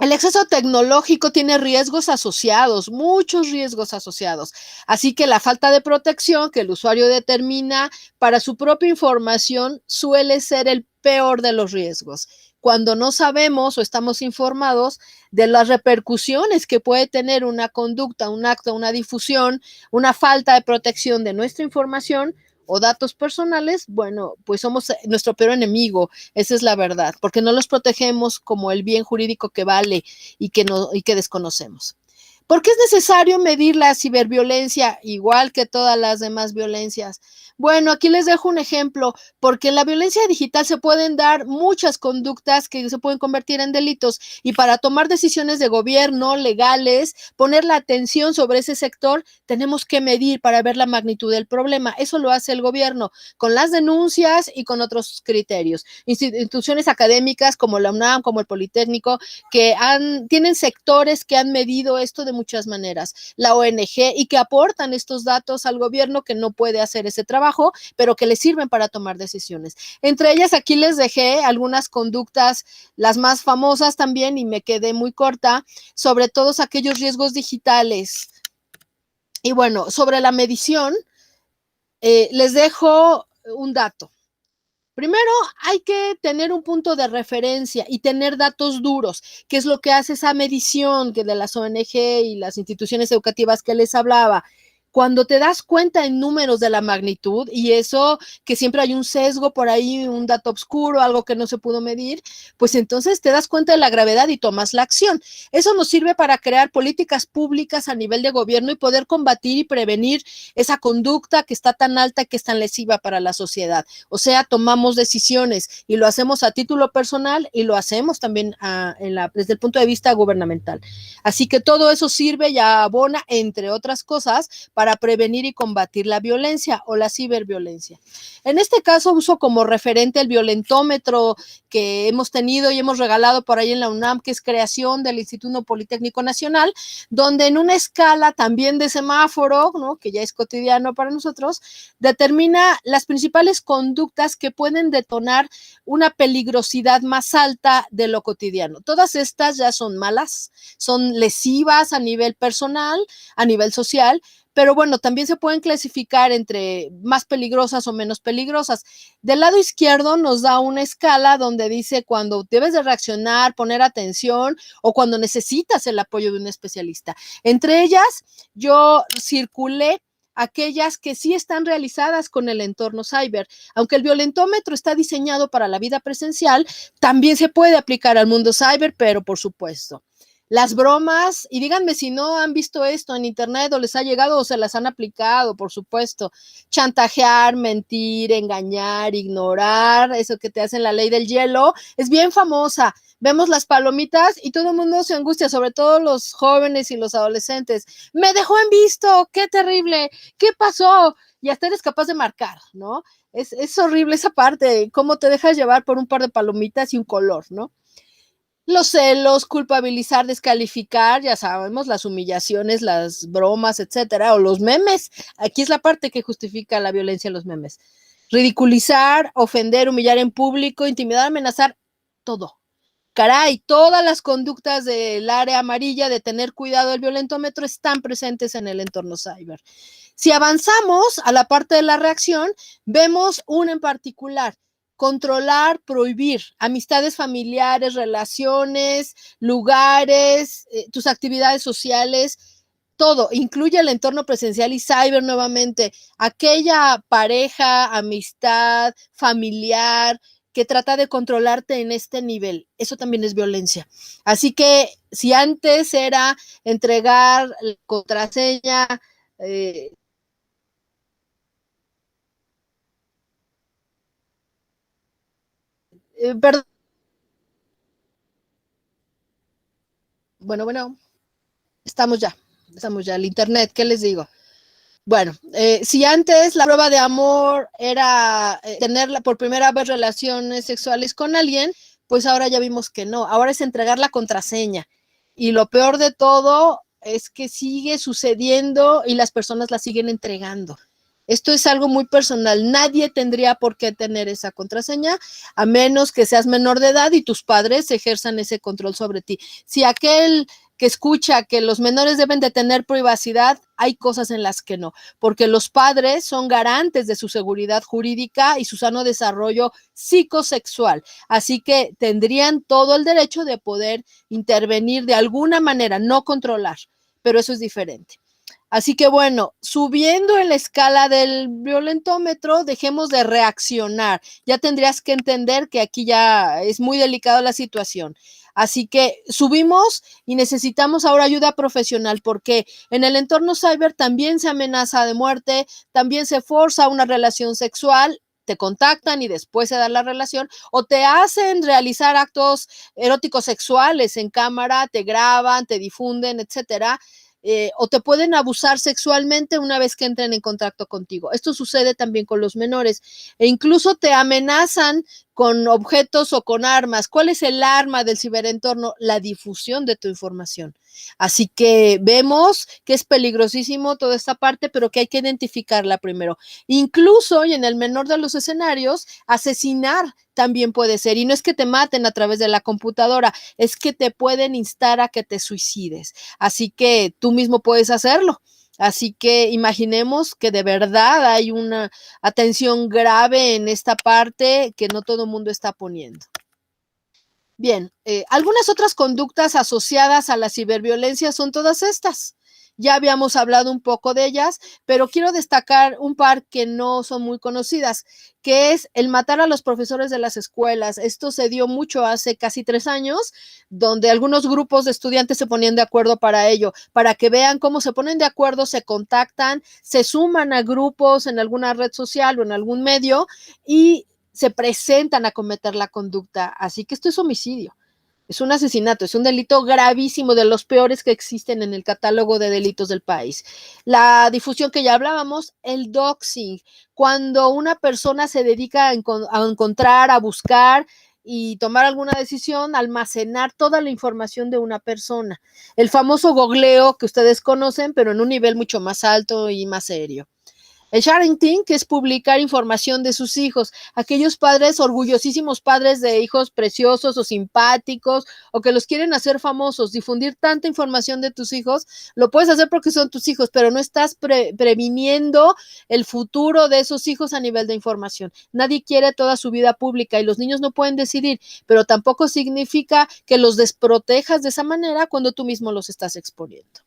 El exceso tecnológico tiene riesgos asociados, muchos riesgos asociados. Así que la falta de protección que el usuario determina para su propia información suele ser el peor de los riesgos. Cuando no sabemos o estamos informados de las repercusiones que puede tener una conducta, un acto, una difusión, una falta de protección de nuestra información, o datos personales, bueno, pues somos nuestro peor enemigo, esa es la verdad, porque no los protegemos como el bien jurídico que vale y que desconocemos. ¿Por qué es necesario medir la ciberviolencia igual que todas las demás violencias? Bueno, aquí les dejo un ejemplo, porque en la violencia digital se pueden dar muchas conductas que se pueden convertir en delitos y para tomar decisiones de gobierno legales, poner la atención sobre ese sector, tenemos que medir para ver la magnitud del problema. Eso lo hace el gobierno con las denuncias y con otros criterios. Instituciones académicas como la UNAM, como el Politécnico, que tienen sectores que han medido esto de muchas maneras, la ONG, y que aportan estos datos al gobierno que no puede hacer ese trabajo, pero que le sirven para tomar decisiones. Entre ellas, aquí les dejé algunas conductas, las más famosas también, y me quedé muy corta, sobre todos aquellos riesgos digitales. Y bueno, sobre la medición, les dejo un dato. Primero, hay que tener un punto de referencia y tener datos duros, que es lo que hace esa medición que de las ONG y las instituciones educativas que les hablaba. Cuando te das cuenta en números de la magnitud, y eso que siempre hay un sesgo por ahí, un dato oscuro, algo que no se pudo medir, pues entonces te das cuenta de la gravedad y tomas la acción. Eso nos sirve para crear políticas públicas a nivel de gobierno y poder combatir y prevenir esa conducta que está tan alta y que es tan lesiva para la sociedad. O sea, tomamos decisiones y lo hacemos a título personal y lo hacemos también desde el punto de vista gubernamental. Así que todo eso sirve y abona, entre otras cosas, para prevenir y combatir la violencia o la ciberviolencia. En este caso uso como referente el violentómetro que hemos tenido y hemos regalado por ahí en la UNAM, que es creación del Instituto Politécnico Nacional, donde en una escala también de semáforo, ¿no?, que ya es cotidiano para nosotros, determina las principales conductas que pueden detonar una peligrosidad más alta de lo cotidiano. Todas estas ya son malas, son lesivas a nivel personal, a nivel social, pero bueno, también se pueden clasificar entre más peligrosas o menos peligrosas. Del lado izquierdo nos da una escala donde dice cuando debes de reaccionar, poner atención o cuando necesitas el apoyo de un especialista. Entre ellas, yo circulé aquellas que sí están realizadas con el entorno cyber. Aunque el violentómetro está diseñado para la vida presencial, también se puede aplicar al mundo cyber, pero por supuesto. Las bromas, y díganme si no han visto esto en internet o les ha llegado o se las han aplicado, por supuesto. Chantajear, mentir, engañar, ignorar, eso que te hacen la ley del hielo, es bien famosa. Vemos las palomitas y todo el mundo se angustia, sobre todo los jóvenes y los adolescentes. Me dejó en visto, qué terrible, ¿qué pasó? Y hasta eres capaz de marcar, ¿no? Es horrible esa parte, cómo te dejas llevar por un par de palomitas y un color, ¿no? Los celos, culpabilizar, descalificar, ya sabemos, las humillaciones, las bromas, etcétera, o los memes. Aquí es la parte que justifica la violencia en los memes. Ridiculizar, ofender, humillar en público, intimidar, amenazar, todo. Caray, todas las conductas del área amarilla de tener cuidado del violentómetro están presentes en el entorno cyber. Si avanzamos a la parte de la reacción, vemos una en particular: controlar, prohibir amistades familiares, relaciones, lugares, tus actividades sociales, todo, incluye el entorno presencial y cyber nuevamente, aquella pareja, amistad, familiar, que trata de controlarte en este nivel. Eso también es violencia. Así que si antes era entregar la contraseña, eh, perdón, bueno, estamos ya, el internet, ¿qué les digo? Bueno, si antes la prueba de amor era tener por primera vez relaciones sexuales con alguien, pues ahora ya vimos que no, ahora es entregar la contraseña. Y lo peor de todo es que sigue sucediendo y las personas la siguen entregando. Esto es algo muy personal. Nadie tendría por qué tener esa contraseña, a menos que seas menor de edad y tus padres ejerzan ese control sobre ti. Si aquel que escucha que los menores deben de tener privacidad, hay cosas en las que no, porque los padres son garantes de su seguridad jurídica y su sano desarrollo psicosexual. Así que tendrían todo el derecho de poder intervenir de alguna manera, no controlar, pero eso es diferente. Así que bueno, subiendo en la escala del violentómetro, dejemos de reaccionar. Ya tendrías que entender que aquí ya es muy delicada la situación. Así que subimos y necesitamos ahora ayuda profesional porque en el entorno cyber también se amenaza de muerte, también se forza una relación sexual, te contactan y después se da la relación o te hacen realizar actos eróticos sexuales en cámara, te graban, te difunden, etcétera. O te pueden abusar sexualmente una vez que entren en contacto contigo. Esto sucede también con los menores e incluso te amenazan con objetos o con armas. ¿Cuál es el arma del ciberentorno? La difusión de tu información. Así que vemos que es peligrosísimo toda esta parte, pero que hay que identificarla primero. Incluso, y en el menor de los escenarios, asesinar también puede ser. Y no es que te maten a través de la computadora, es que te pueden instar a que te suicides. Así que tú mismo puedes hacerlo. Así que imaginemos que de verdad hay una atención grave en esta parte que no todo el mundo está poniendo. Bien, algunas otras conductas asociadas a la ciberviolencia son todas estas. Ya habíamos hablado un poco de ellas, pero quiero destacar un par que no son muy conocidas, que es el matar a los profesores de las escuelas. Esto se dio mucho hace casi 3 años, donde algunos grupos de estudiantes se ponían de acuerdo para ello, para que vean cómo se ponen de acuerdo, se contactan, se suman a grupos en alguna red social o en algún medio y se presentan a cometer la conducta. Así que esto es homicidio. Es un asesinato, es un delito gravísimo, de los peores que existen en el catálogo de delitos del país. La difusión que ya hablábamos, el doxing, cuando una persona se dedica a encontrar, a buscar y tomar alguna decisión, almacenar toda la información de una persona. El famoso googleo que ustedes conocen, pero en un nivel mucho más alto y más serio. El sharing, que es publicar información de sus hijos, aquellos padres, orgullosísimos padres de hijos preciosos o simpáticos, o que los quieren hacer famosos, difundir tanta información de tus hijos, lo puedes hacer porque son tus hijos, pero no estás previniendo el futuro de esos hijos a nivel de información. Nadie quiere toda su vida pública y los niños no pueden decidir, pero tampoco significa que los desprotejas de esa manera cuando tú mismo los estás exponiendo.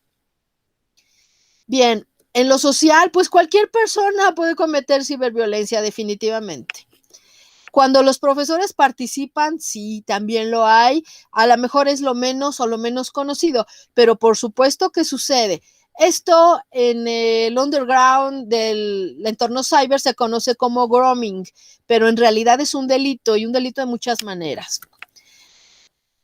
Bien, en lo social, pues cualquier persona puede cometer ciberviolencia definitivamente. Cuando los profesores participan, sí, también lo hay. A lo mejor es lo menos o lo menos conocido, pero por supuesto que sucede. Esto en el underground del entorno cyber se conoce como grooming, pero en realidad es un delito y un delito de muchas maneras.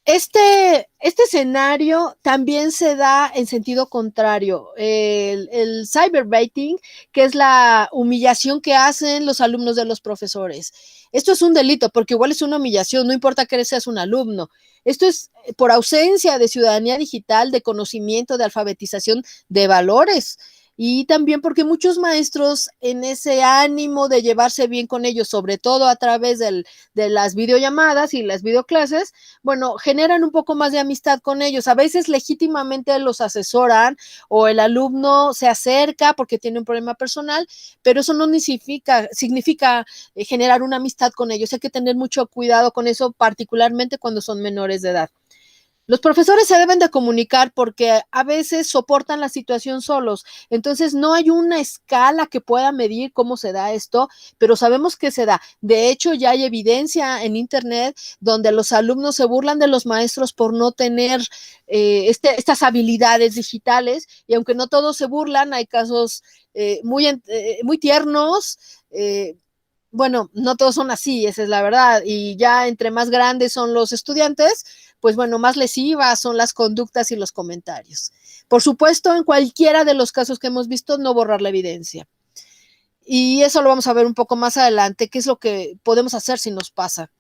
Este escenario también se da en sentido contrario, el cyberbaiting, que es la humillación que hacen los alumnos de los profesores. Esto es un delito, porque igual es una humillación, no importa que seas un alumno. Esto es por ausencia de ciudadanía digital, de conocimiento, de alfabetización, de valores. Y también porque muchos maestros en ese ánimo de llevarse bien con ellos, sobre todo a través de las videollamadas y las videoclases, bueno, generan un poco más de amistad con ellos. A veces legítimamente los asesoran o el alumno se acerca porque tiene un problema personal, pero eso no significa generar una amistad con ellos. Hay que tener mucho cuidado con eso, particularmente cuando son menores de edad. Los profesores se deben de comunicar porque a veces soportan la situación solos, entonces no hay una escala que pueda medir cómo se da esto, pero sabemos que se da. De hecho, ya hay evidencia en internet donde los alumnos se burlan de los maestros por no tener estas habilidades digitales, y aunque no todos se burlan, hay casos muy tiernos. Bueno, no todos son así, esa es la verdad, y ya entre más grandes son los estudiantes, pues bueno, más lesivas son las conductas y los comentarios. Por supuesto, en cualquiera de los casos que hemos visto, no borrar la evidencia. Y eso lo vamos a ver un poco más adelante, qué es lo que podemos hacer si nos pasa.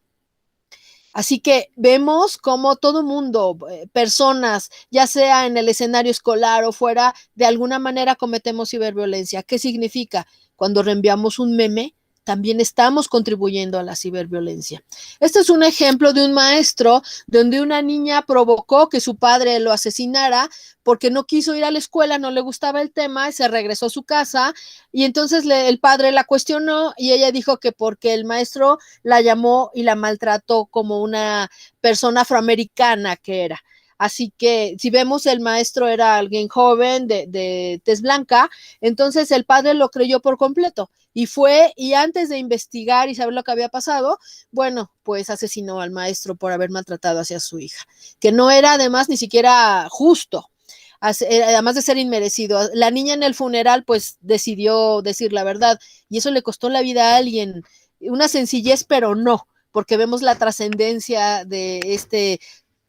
Así que vemos cómo todo mundo, personas, ya sea en el escenario escolar o fuera, de alguna manera cometemos ciberviolencia. ¿Qué significa? Cuando reenviamos un meme, también estamos contribuyendo a la ciberviolencia. Este es un ejemplo de un maestro donde una niña provocó que su padre lo asesinara porque no quiso ir a la escuela, no le gustaba el tema, y se regresó a su casa y entonces el padre la cuestionó y ella dijo que porque el maestro la llamó y la maltrató como una persona afroamericana que era. Así que si vemos, el maestro era alguien joven, de tez blanca, entonces el padre lo creyó por completo y fue, y antes de investigar y saber lo que había pasado, bueno, pues asesinó al maestro por haber maltratado hacia su hija, que no era además ni siquiera justo, además de ser inmerecido. La niña en el funeral pues decidió decir la verdad y eso le costó la vida a alguien, una sencillez, pero no, porque vemos la trascendencia de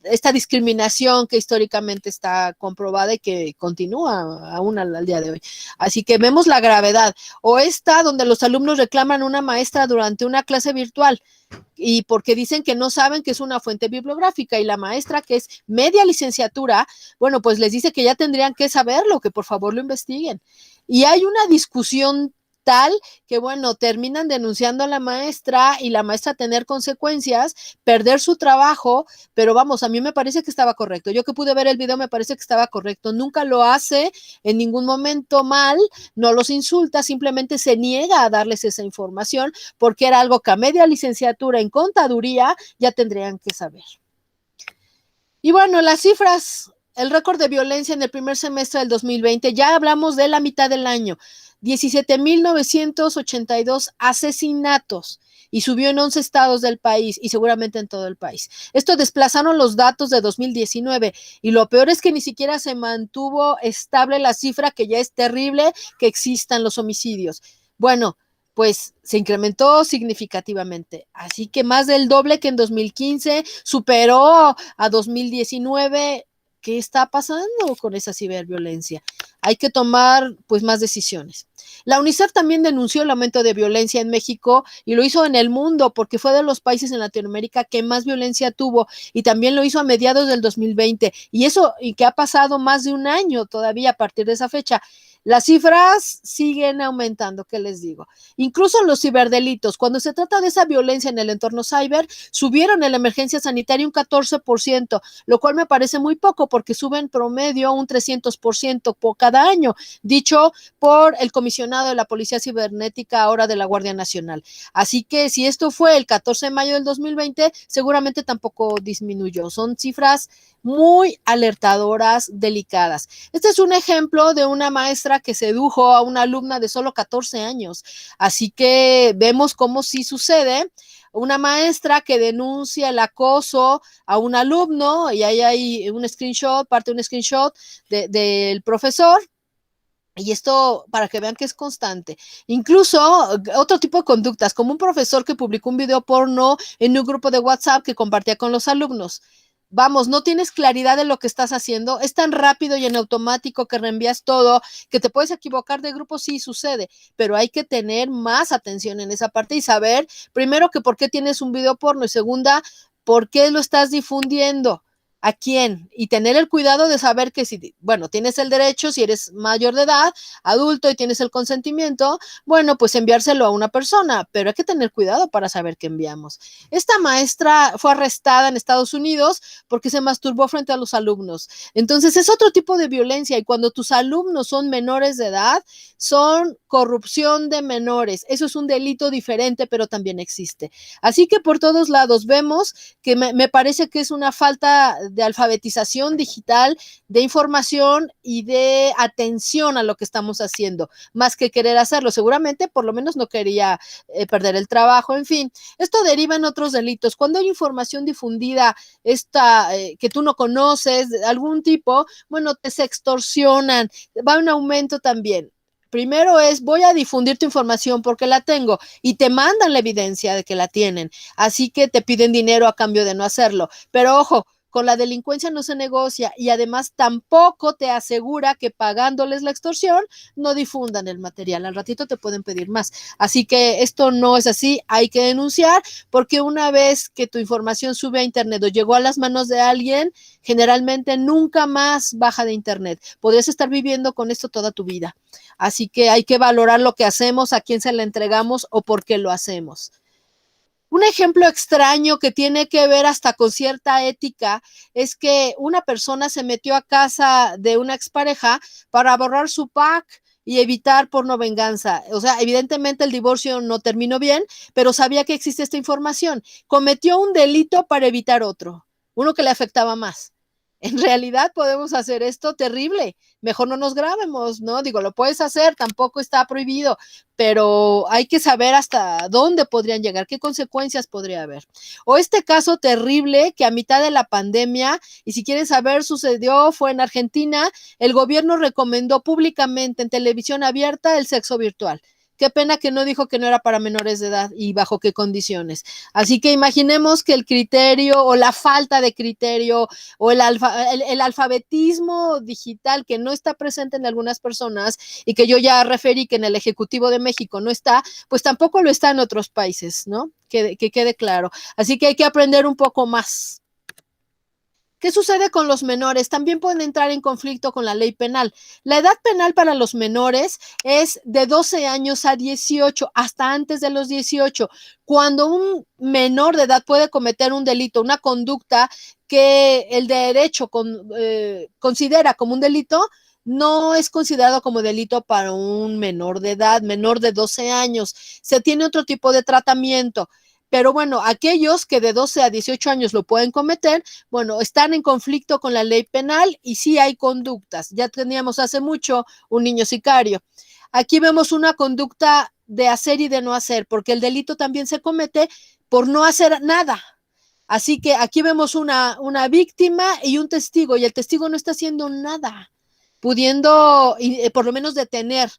esta discriminación que históricamente está comprobada y que continúa aún al día de hoy. Así que vemos la gravedad. O esta donde los alumnos reclaman a una maestra durante una clase virtual y porque dicen que no saben que es una fuente bibliográfica y la maestra, que es media licenciatura, bueno, pues les dice que ya tendrían que saberlo, que por favor lo investiguen. Y hay una discusión tal que, bueno, terminan denunciando a la maestra y la maestra tener consecuencias, perder su trabajo, pero vamos, a mí me parece que estaba correcto. Yo que pude ver el video me parece que estaba correcto. Nunca lo hace en ningún momento mal, no los insulta, simplemente se niega a darles esa información porque era algo que a media licenciatura en contaduría ya tendrían que saber. Y bueno, las cifras, el récord de violencia en el primer semestre del 2020, ya hablamos de la mitad del año, 17,982 asesinatos y subió en 11 estados del país y seguramente en todo el país. Esto desplazaron los datos de 2019 y lo peor es que ni siquiera se mantuvo estable la cifra, que ya es terrible que existan los homicidios. Bueno, pues se incrementó significativamente. Así que más del doble que en 2015, superó a 2019. ¿Qué está pasando con esa ciberviolencia? Hay que tomar pues más decisiones. La UNICEF también denunció el aumento de violencia en México y lo hizo en el mundo porque fue de los países en Latinoamérica que más violencia tuvo y también lo hizo a mediados del 2020 y eso y que ha pasado más de un año todavía a partir de esa fecha. Las cifras siguen aumentando, ¿qué les digo? Incluso los ciberdelitos, cuando se trata de esa violencia en el entorno cyber, subieron en la emergencia sanitaria un 14%, lo cual me parece muy poco porque suben promedio un 300% por cada año, dicho por el comisionado de la Policía Cibernética, ahora de la Guardia Nacional. Así que si esto fue el 14 de mayo del 2020, seguramente tampoco disminuyó. Son cifras muy alertadoras, delicadas. Este es un ejemplo de una maestra que sedujo a una alumna de solo 14 años. Así que vemos cómo sí sucede. Una maestra que denuncia el acoso a un alumno y ahí hay un screenshot, parte de un screenshot del profesor. Y esto para que vean que es constante. Incluso otro tipo de conductas, como un profesor que publicó un video porno en un grupo de WhatsApp que compartía con los alumnos. Vamos, no tienes claridad de lo que estás haciendo, es tan rápido y en automático que reenvías todo, que te puedes equivocar de grupo, sí sucede, pero hay que tener más atención en esa parte y saber, primero, que por qué tienes un video porno y segunda, por qué lo estás difundiendo. ¿A quién? Y tener el cuidado de saber que si, bueno, tienes el derecho, si eres mayor de edad, adulto y tienes el consentimiento, bueno, pues enviárselo a una persona, pero hay que tener cuidado para saber qué enviamos. Esta maestra fue arrestada en Estados Unidos porque se masturbó frente a los alumnos. Entonces es otro tipo de violencia y cuando tus alumnos son menores de edad, son corrupción de menores. Eso es un delito diferente, pero también existe. Así que por todos lados vemos que me parece que es una falta de alfabetización digital, de información y de atención a lo que estamos haciendo, más que querer hacerlo. Seguramente, por lo menos no quería perder el trabajo, en fin. Esto deriva en otros delitos. Cuando hay información difundida, que tú no conoces, de algún tipo, bueno, te extorsionan, va un aumento también. Primero es, voy a difundir tu información porque la tengo y te mandan la evidencia de que la tienen. Así que te piden dinero a cambio de no hacerlo. Pero ojo, con la delincuencia no se negocia y además tampoco te asegura que pagándoles la extorsión no difundan el material. Al ratito te pueden pedir más. Así que esto no es así, hay que denunciar porque una vez que tu información sube a internet o llegó a las manos de alguien, generalmente nunca más baja de internet. Podrías estar viviendo con esto toda tu vida. Así que hay que valorar lo que hacemos, a quién se le entregamos o por qué lo hacemos. Un ejemplo extraño que tiene que ver hasta con cierta ética es que una persona se metió a casa de una expareja para borrar su pack y evitar porno venganza. O sea, evidentemente el divorcio no terminó bien, pero sabía que existe esta información. Cometió un delito para evitar otro, uno que le afectaba más. En realidad podemos hacer esto terrible, mejor no nos grabemos, ¿no? Digo, lo puedes hacer, tampoco está prohibido, pero hay que saber hasta dónde podrían llegar, qué consecuencias podría haber. O este caso terrible que a mitad de la pandemia, y si quieren saber, sucedió, fue en Argentina, el gobierno recomendó públicamente en televisión abierta el sexo virtual. Qué pena que no dijo que no era para menores de edad y bajo qué condiciones. Así que imaginemos que el criterio o la falta de criterio o el alfabetismo digital que no está presente en algunas personas y que yo ya referí que en el Ejecutivo de México no está, pues tampoco lo está en otros países, ¿no? Que quede claro. Así que hay que aprender un poco más. ¿Qué sucede con los menores? También pueden entrar en conflicto con la ley penal. La edad penal para los menores es de 12 años a 18, hasta antes de los 18. Cuando un menor de edad puede cometer un delito, una conducta que el derecho considera como un delito, no es considerado como delito para un menor de edad, menor de 12 años. Se tiene otro tipo de tratamiento. Pero bueno, aquellos que de 12 a 18 años lo pueden cometer, bueno, están en conflicto con la ley penal y sí hay conductas. Ya teníamos hace mucho un niño sicario. Aquí vemos una conducta de hacer y de no hacer, porque el delito también se comete por no hacer nada. Así que aquí vemos una víctima y un testigo, y el testigo no está haciendo nada, pudiendo por lo menos detener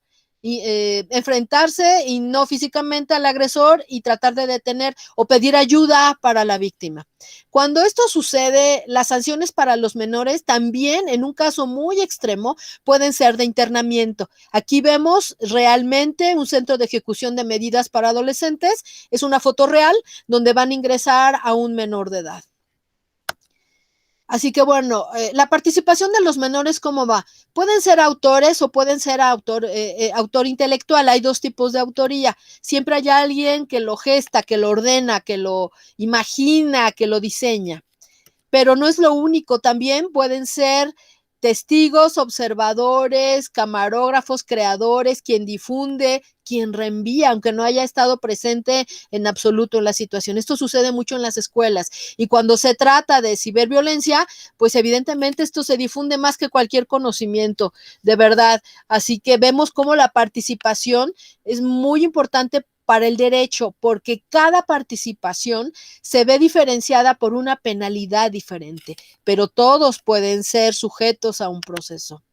y enfrentarse y no físicamente al agresor y tratar de detener o pedir ayuda para la víctima. Cuando esto sucede, las sanciones para los menores también, en un caso muy extremo, pueden ser de internamiento. Aquí vemos realmente un centro de ejecución de medidas para adolescentes. Es una foto real donde van a ingresar a un menor de edad. Así que bueno, la participación de los menores, ¿cómo va? Pueden ser autores o pueden ser autor intelectual. Hay dos tipos de autoría. Siempre hay alguien que lo gesta, que lo ordena, que lo imagina, que lo diseña. Pero no es lo único. También pueden ser testigos, observadores, camarógrafos, creadores, quien difunde, quien reenvía, aunque no haya estado presente en absoluto en la situación. Esto sucede mucho en las escuelas y cuando se trata de ciberviolencia, pues evidentemente esto se difunde más que cualquier conocimiento, de verdad. Así que vemos cómo la participación es muy importante para el derecho, porque cada participación se ve diferenciada por una penalidad diferente, pero todos pueden ser sujetos a un proceso.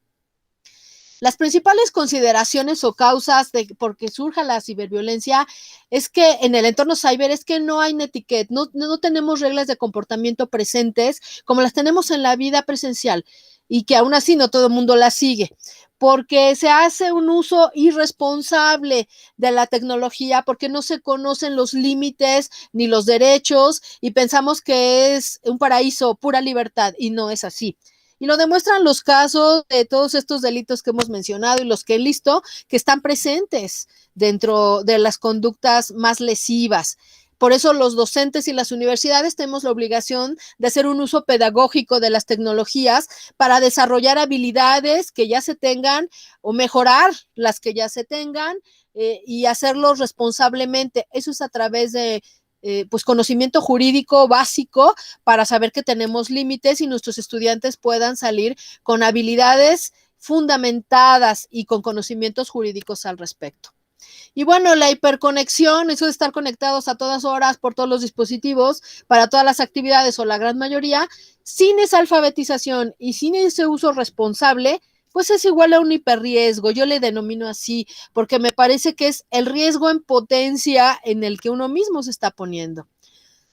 Las principales consideraciones o causas de por qué surja la ciberviolencia es que en el entorno cyber es que no hay netiquette, no tenemos reglas de comportamiento presentes como las tenemos en la vida presencial y que aún así no todo el mundo las sigue, porque se hace un uso irresponsable de la tecnología, porque no se conocen los límites ni los derechos y pensamos que es un paraíso, pura libertad, y no es así. Y lo demuestran los casos de todos estos delitos que hemos mencionado y los que he listo, que están presentes dentro de las conductas más lesivas. Por eso los docentes y las universidades tenemos la obligación de hacer un uso pedagógico de las tecnologías para desarrollar habilidades que ya se tengan o mejorar las que ya se tengan y hacerlo responsablemente. Eso es a través de pues conocimiento jurídico básico para saber que tenemos límites y nuestros estudiantes puedan salir con habilidades fundamentadas y con conocimientos jurídicos al respecto. Y bueno, la hiperconexión, eso de estar conectados a todas horas por todos los dispositivos para todas las actividades o la gran mayoría, sin esa alfabetización y sin ese uso responsable, pues es igual a un hiperriesgo. Yo le denomino así porque me parece que es el riesgo en potencia en el que uno mismo se está poniendo.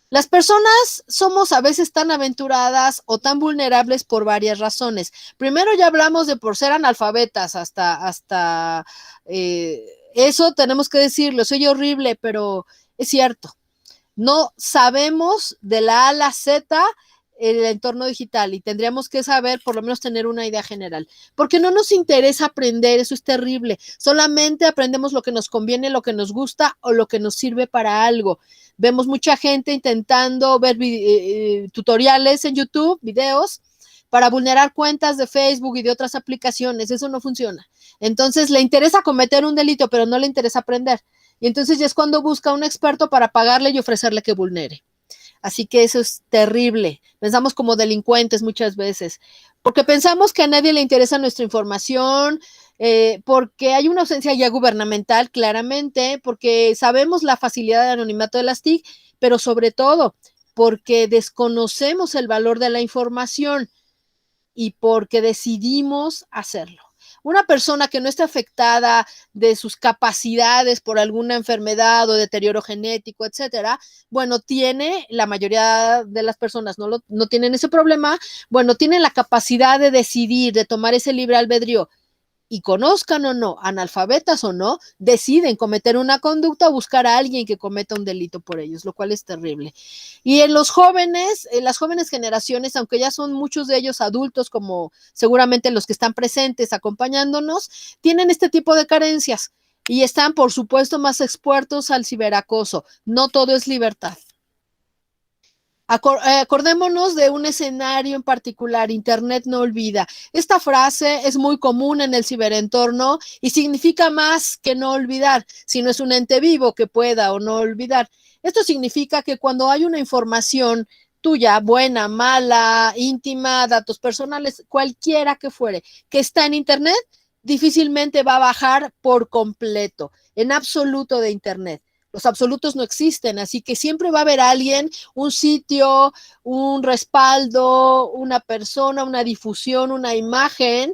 Las personas somos a veces tan aventuradas o tan vulnerables por varias razones. Primero ya hablamos de por ser analfabetas, hasta eso tenemos que decirlo, soy horrible, pero es cierto. No sabemos de la A a la Z el entorno digital y tendríamos que saber, por lo menos tener una idea general, porque no nos interesa aprender, eso es terrible, solamente aprendemos lo que nos conviene, lo que nos gusta o lo que nos sirve para algo. Vemos mucha gente intentando ver tutoriales en YouTube, videos, para vulnerar cuentas de Facebook y de otras aplicaciones, eso no funciona. Entonces le interesa cometer un delito, pero no le interesa aprender. Y entonces ya es cuando busca un experto para pagarle y ofrecerle que vulnere. Así que eso es terrible. Pensamos como delincuentes muchas veces, porque pensamos que a nadie le interesa nuestra información, porque hay una ausencia ya gubernamental, claramente, porque sabemos la facilidad de anonimato de las TIC, pero sobre todo porque desconocemos el valor de la información y porque decidimos hacerlo. Una persona que no esté afectada de sus capacidades por alguna enfermedad o deterioro genético, etcétera, bueno, tiene, la mayoría de las personas no tienen ese problema, bueno, tienen la capacidad de decidir, de tomar ese libre albedrío y conozcan o no, analfabetas o no, deciden cometer una conducta o buscar a alguien que cometa un delito por ellos, lo cual es terrible. Y en los jóvenes, en las jóvenes generaciones, aunque ya son muchos de ellos adultos, como seguramente los que están presentes acompañándonos, tienen este tipo de carencias y están, por supuesto, más expuestos al ciberacoso. No todo es libertad. Acordémonos de un escenario en particular, Internet no olvida. Esta frase es muy común en el ciberentorno y significa más que no olvidar, sino es un ente vivo que pueda o no olvidar. Esto significa que cuando hay una información tuya, buena, mala, íntima, datos personales, cualquiera que fuere, que está en Internet, difícilmente va a bajar por completo, en absoluto de Internet. Los absolutos no existen, así que siempre va a haber alguien, un sitio, un respaldo, una persona, una difusión, una imagen,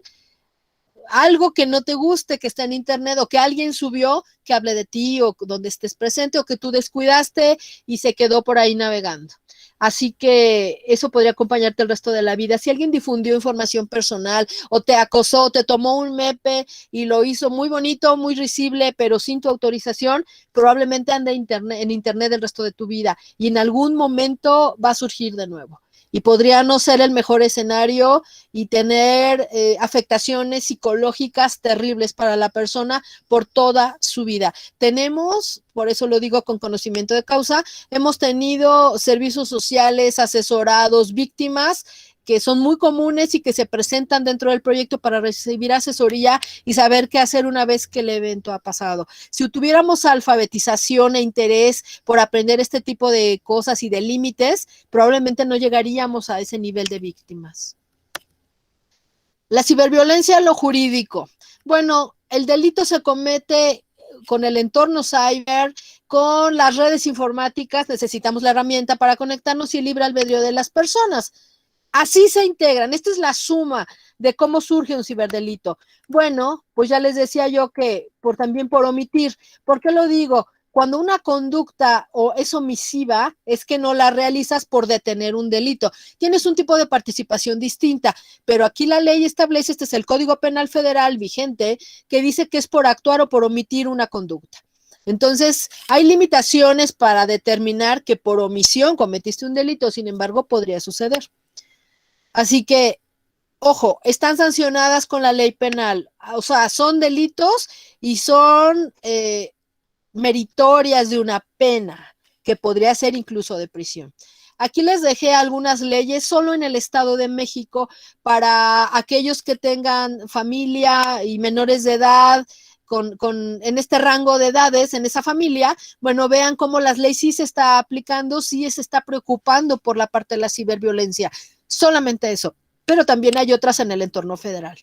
algo que no te guste, que está en internet o que alguien subió que hable de ti o donde estés presente o que tú descuidaste y se quedó por ahí navegando. Así que eso podría acompañarte el resto de la vida. Si alguien difundió información personal o te acosó, o te tomó un mepe y lo hizo muy bonito, muy risible, pero sin tu autorización, probablemente ande en internet el resto de tu vida y en algún momento va a surgir de nuevo. Y podría no ser el mejor escenario y tener afectaciones psicológicas terribles para la persona por toda su vida. Tenemos, por eso lo digo con conocimiento de causa, hemos tenido servicios sociales, asesorados, víctimas que son muy comunes y que se presentan dentro del proyecto para recibir asesoría y saber qué hacer una vez que el evento ha pasado. Si tuviéramos alfabetización e interés por aprender este tipo de cosas y de límites, probablemente no llegaríamos a ese nivel de víctimas. La ciberviolencia, lo jurídico. Bueno, el delito se comete con el entorno cyber, con las redes informáticas, necesitamos la herramienta para conectarnos y el libre albedrío de las personas. Así se integran. Esta es la suma de cómo surge un ciberdelito. Bueno, pues ya les decía yo que también por omitir. ¿Por qué lo digo? Cuando una conducta o es omisiva, es que no la realizas por detener un delito. Tienes un tipo de participación distinta, pero aquí la ley establece, este es el Código Penal Federal vigente, que dice que es por actuar o por omitir una conducta. Entonces, hay limitaciones para determinar que por omisión cometiste un delito, sin embargo, podría suceder. Así que, ojo, están sancionadas con la ley penal, o sea, son delitos y son meritorias de una pena que podría ser incluso de prisión. Aquí les dejé algunas leyes solo en el Estado de México para aquellos que tengan familia y menores de edad, en este rango de edades, en esa familia, bueno, vean cómo las leyes sí se está aplicando, sí se está preocupando por la parte de la ciberviolencia. Solamente eso, pero también hay otras en el entorno federal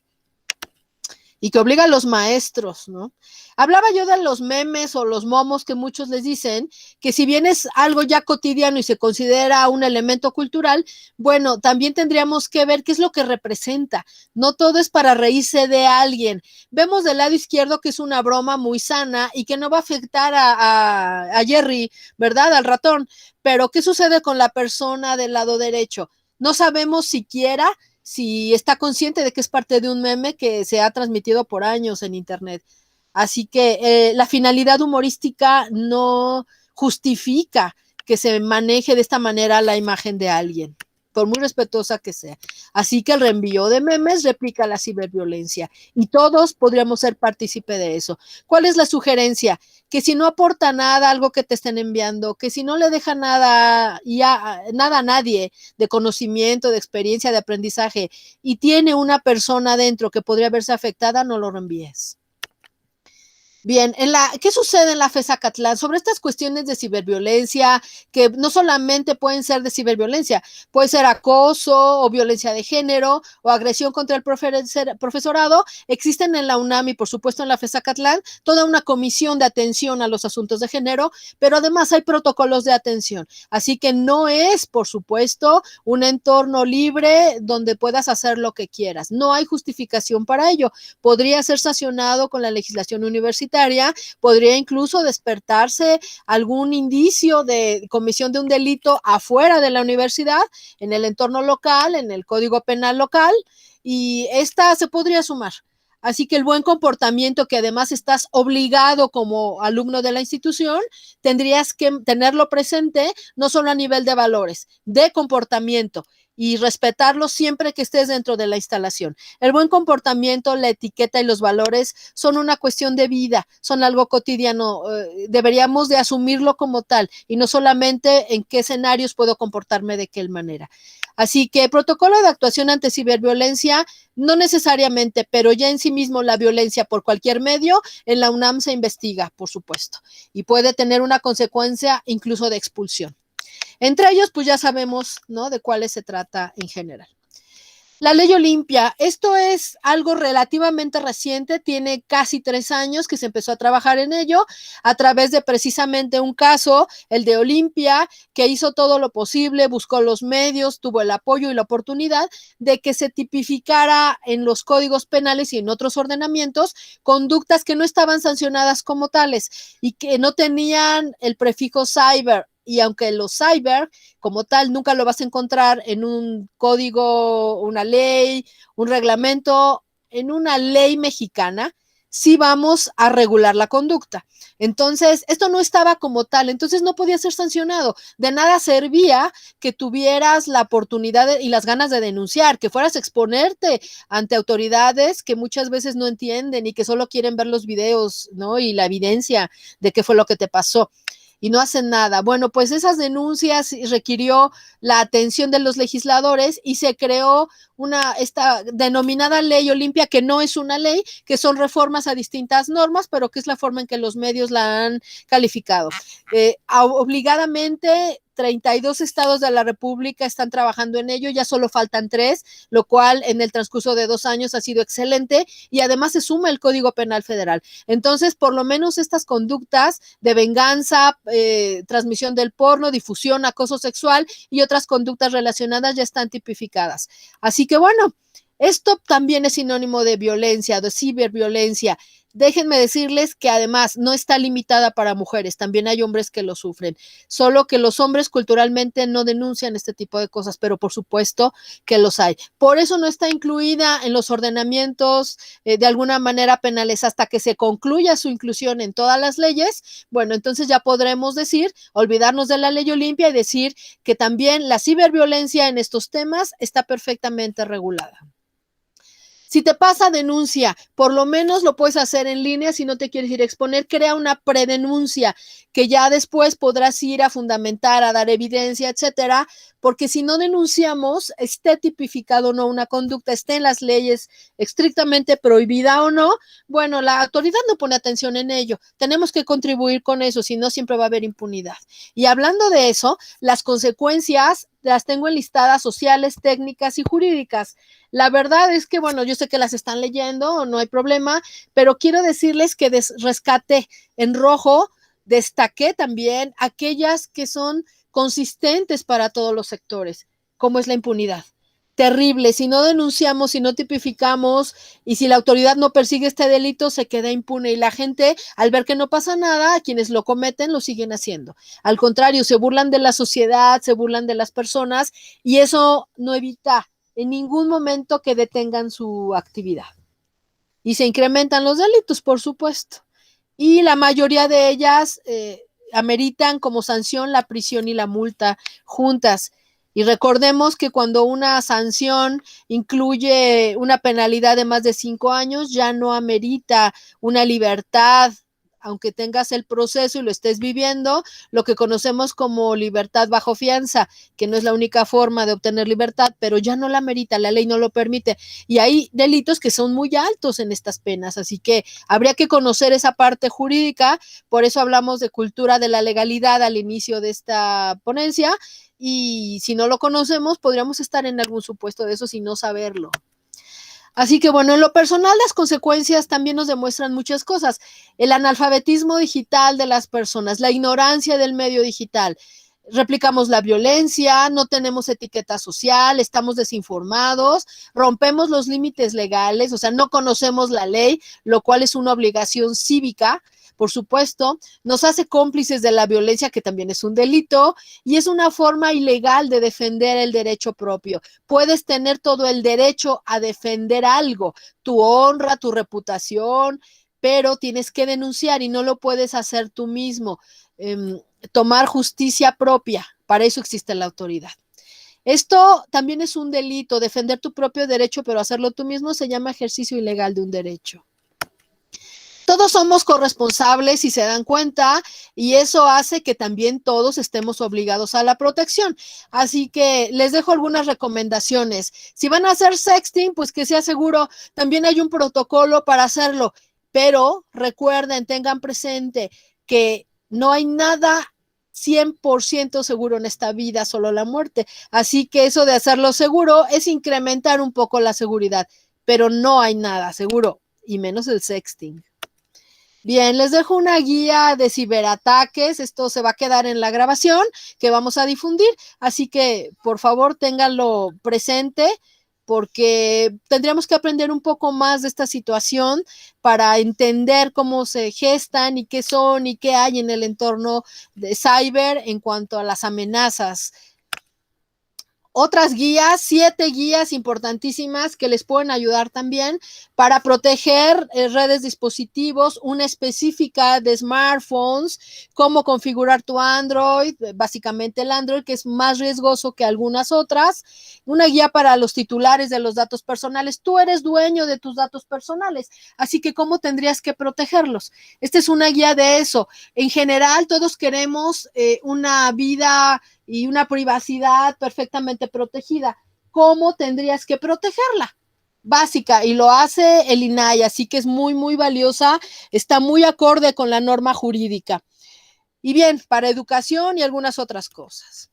y que obliga a los maestros, ¿no? Hablaba yo de los memes o los momos que muchos les dicen, que si bien es algo ya cotidiano y se considera un elemento cultural, bueno, también tendríamos que ver qué es lo que representa. No todo es para reírse de alguien. Vemos del lado izquierdo que es una broma muy sana y que no va a afectar a Jerry, ¿verdad? Al ratón. Pero ¿qué sucede con la persona del lado derecho? No sabemos siquiera si está consciente de que es parte de un meme que se ha transmitido por años en internet. Así que la finalidad humorística no justifica que se maneje de esta manera la imagen de alguien, por muy respetuosa que sea. Así que el reenvío de memes replica la ciberviolencia y todos podríamos ser partícipe de eso. ¿Cuál es la sugerencia? Que si no aporta nada algo que te estén enviando, que si no le deja nada, nada a nadie de conocimiento, de experiencia, de aprendizaje y tiene una persona dentro que podría verse afectada, no lo reenvíes. Bien, ¿qué sucede en la FES-Acatlán? Sobre estas cuestiones de ciberviolencia, que no solamente pueden ser de ciberviolencia, puede ser acoso o violencia de género o agresión contra el profesorado, existen en la UNAM y por supuesto en la FES-Acatlán toda una comisión de atención a los asuntos de género, pero además hay protocolos de atención, así que no es, por supuesto, un entorno libre donde puedas hacer lo que quieras, no hay justificación para ello, podría ser sancionado con la legislación universitaria, podría incluso despertarse algún indicio de comisión de un delito afuera de la universidad, en el entorno local, en el Código Penal local, y esta se podría sumar. Así que el buen comportamiento, que además estás obligado como alumno de la institución, tendrías que tenerlo presente, no solo a nivel de valores, de comportamiento, y respetarlo siempre que estés dentro de la instalación. El buen comportamiento, la etiqueta y los valores son una cuestión de vida, son algo cotidiano, deberíamos de asumirlo como tal y no solamente en qué escenarios puedo comportarme de qué manera. Así que protocolo de actuación ante ciberviolencia, no necesariamente, pero ya en sí mismo la violencia por cualquier medio, en la UNAM se investiga, por supuesto, y puede tener una consecuencia incluso de expulsión. Entre ellos, pues ya sabemos, ¿no?, de cuáles se trata en general. La ley Olimpia, esto es algo relativamente reciente, tiene casi 3 años que se empezó a trabajar en ello a través de precisamente un caso, el de Olimpia, que hizo todo lo posible, buscó los medios, tuvo el apoyo y la oportunidad de que se tipificara en los códigos penales y en otros ordenamientos conductas que no estaban sancionadas como tales y que no tenían el prefijo cyber. Y aunque los cyber como tal nunca lo vas a encontrar en un código, una ley, un reglamento, en una ley mexicana, sí vamos a regular la conducta. Entonces, esto no estaba como tal, entonces no podía ser sancionado. De nada servía que tuvieras la oportunidad y las ganas de denunciar, que fueras a exponerte ante autoridades que muchas veces no entienden y que solo quieren ver los videos, ¿no?, y la evidencia de qué fue lo que te pasó. Y no hacen nada. Bueno, pues esas denuncias requirió la atención de los legisladores y se creó esta denominada ley Olimpia, que no es una ley, que son reformas a distintas normas, pero que es la forma en que los medios la han calificado. Obligadamente 32 estados de la República están trabajando en ello, ya solo faltan 3, lo cual en el transcurso de 2 años ha sido excelente y además se suma el Código Penal Federal. Entonces, por lo menos estas conductas de venganza, transmisión del porno, difusión, acoso sexual y otras conductas relacionadas ya están tipificadas. Así que bueno, esto también es sinónimo de violencia, de ciberviolencia. Déjenme decirles que además no está limitada para mujeres, también hay hombres que lo sufren, solo que los hombres culturalmente no denuncian este tipo de cosas, pero por supuesto que los hay. Por eso no está incluida en los ordenamientos de alguna manera penales hasta que se concluya su inclusión en todas las leyes. Bueno, entonces ya podremos decir, olvidarnos de la ley Olimpia y decir que también la ciberviolencia en estos temas está perfectamente regulada. Si te pasa, denuncia, por lo menos lo puedes hacer en línea. Si no te quieres ir a exponer, crea una predenuncia que ya después podrás ir a fundamentar, a dar evidencia, etcétera, porque si no denunciamos, esté tipificado o no una conducta, esté en las leyes estrictamente prohibida o no, bueno, la autoridad no pone atención en ello. Tenemos que contribuir con eso, si no siempre va a haber impunidad. Y hablando de eso, las consecuencias las tengo enlistadas, sociales, técnicas y jurídicas. La verdad es que, bueno, yo sé que las están leyendo, no hay problema, pero quiero decirles que rescaté en rojo, destaqué también aquellas que son consistentes para todos los sectores, como es la impunidad. Terrible, si no denunciamos, si no tipificamos y si la autoridad no persigue este delito, se queda impune y la gente, al ver que no pasa nada, quienes lo cometen lo siguen haciendo. Al contrario, se burlan de la sociedad, se burlan de las personas y eso no evita en ningún momento que detengan su actividad. Y se incrementan los delitos, por supuesto. Y la mayoría de ellas ameritan como sanción la prisión y la multa juntas. Y recordemos que cuando una sanción incluye una penalidad de más de 5 años, ya no amerita una libertad aunque tengas el proceso y lo estés viviendo, lo que conocemos como libertad bajo fianza, que no es la única forma de obtener libertad, pero ya no la merita, la ley no lo permite. Y hay delitos que son muy altos en estas penas, así que habría que conocer esa parte jurídica, por eso hablamos de cultura de la legalidad al inicio de esta ponencia, y si no lo conocemos, podríamos estar en algún supuesto de eso sin no saberlo. Así que bueno, en lo personal las consecuencias también nos demuestran muchas cosas. El analfabetismo digital de las personas, la ignorancia del medio digital. Replicamos la violencia, no tenemos etiqueta social, estamos desinformados, rompemos los límites legales, o sea, no conocemos la ley, lo cual es una obligación cívica, por supuesto, nos hace cómplices de la violencia, que también es un delito, y es una forma ilegal de defender el derecho propio. Puedes tener todo el derecho a defender algo, tu honra, tu reputación, pero tienes que denunciar y no lo puedes hacer tú mismo. Tomar justicia propia, para eso existe la autoridad. Esto también es un delito, defender tu propio derecho, pero hacerlo tú mismo se llama ejercicio ilegal de un derecho. Todos somos corresponsables, si se dan cuenta, y eso hace que también todos estemos obligados a la protección. Así que les dejo algunas recomendaciones. Si van a hacer sexting, pues que sea seguro. También hay un protocolo para hacerlo, pero recuerden, tengan presente que no hay nada 100% seguro en esta vida, solo la muerte. Así que eso de hacerlo seguro es incrementar un poco la seguridad, pero no hay nada seguro, y menos el sexting. Bien, les dejo una guía de ciberataques. Esto se va a quedar en la grabación que vamos a difundir, así que por favor ténganlo presente, porque tendríamos que aprender un poco más de esta situación para entender cómo se gestan y qué son y qué hay en el entorno de cyber en cuanto a las amenazas. Otras guías, 7 guías importantísimas que les pueden ayudar también para proteger redes, dispositivos, una específica de smartphones, cómo configurar tu Android, básicamente el Android, que es más riesgoso que algunas otras, una guía para los titulares de los datos personales. Tú eres dueño de tus datos personales, así que ¿cómo tendrías que protegerlos? Esta es una guía de eso. En general, todos queremos una vida y una privacidad perfectamente protegida. ¿Cómo tendrías que protegerla? Básica, y lo hace el INAI, así que es muy, muy valiosa, está muy acorde con la norma jurídica. Y bien, para educación y algunas otras cosas.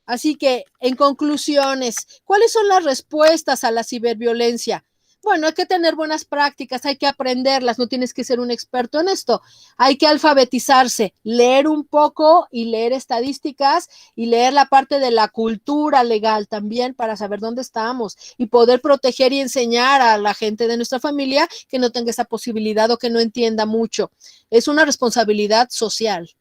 Así que, en conclusiones, ¿cuáles son las respuestas a la ciberviolencia? Bueno, hay que tener buenas prácticas, hay que aprenderlas, no tienes que ser un experto en esto. Hay que alfabetizarse, leer un poco y leer estadísticas y leer la parte de la cultura legal también para saber dónde estamos y poder proteger y enseñar a la gente de nuestra familia que no tenga esa posibilidad o que no entienda mucho. Es una responsabilidad social.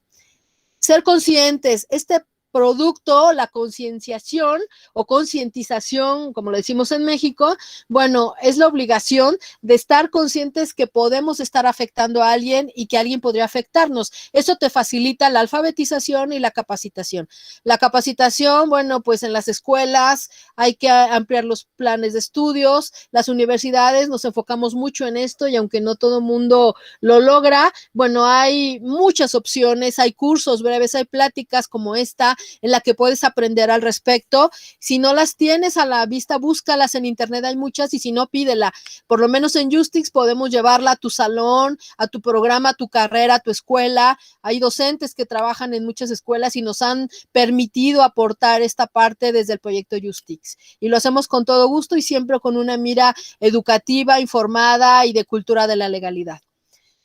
Ser conscientes, este producto, la concienciación o concientización, como lo decimos en México, bueno, es la obligación de estar conscientes que podemos estar afectando a alguien y que alguien podría afectarnos. Eso te facilita la alfabetización y la capacitación. La capacitación, bueno, pues en las escuelas hay que ampliar los planes de estudios, las universidades nos enfocamos mucho en esto y aunque no todo el mundo lo logra, bueno, hay muchas opciones, hay cursos breves, hay pláticas como esta, en la que puedes aprender al respecto. Si no las tienes a la vista, búscalas en internet, hay muchas, y si no, pídela. Por lo menos en Justix podemos llevarla a tu salón, a tu programa, a tu carrera, a tu escuela. Hay docentes que trabajan en muchas escuelas y nos han permitido aportar esta parte desde el proyecto Justix. Y lo hacemos con todo gusto y siempre con una mira educativa, informada y de cultura de la legalidad.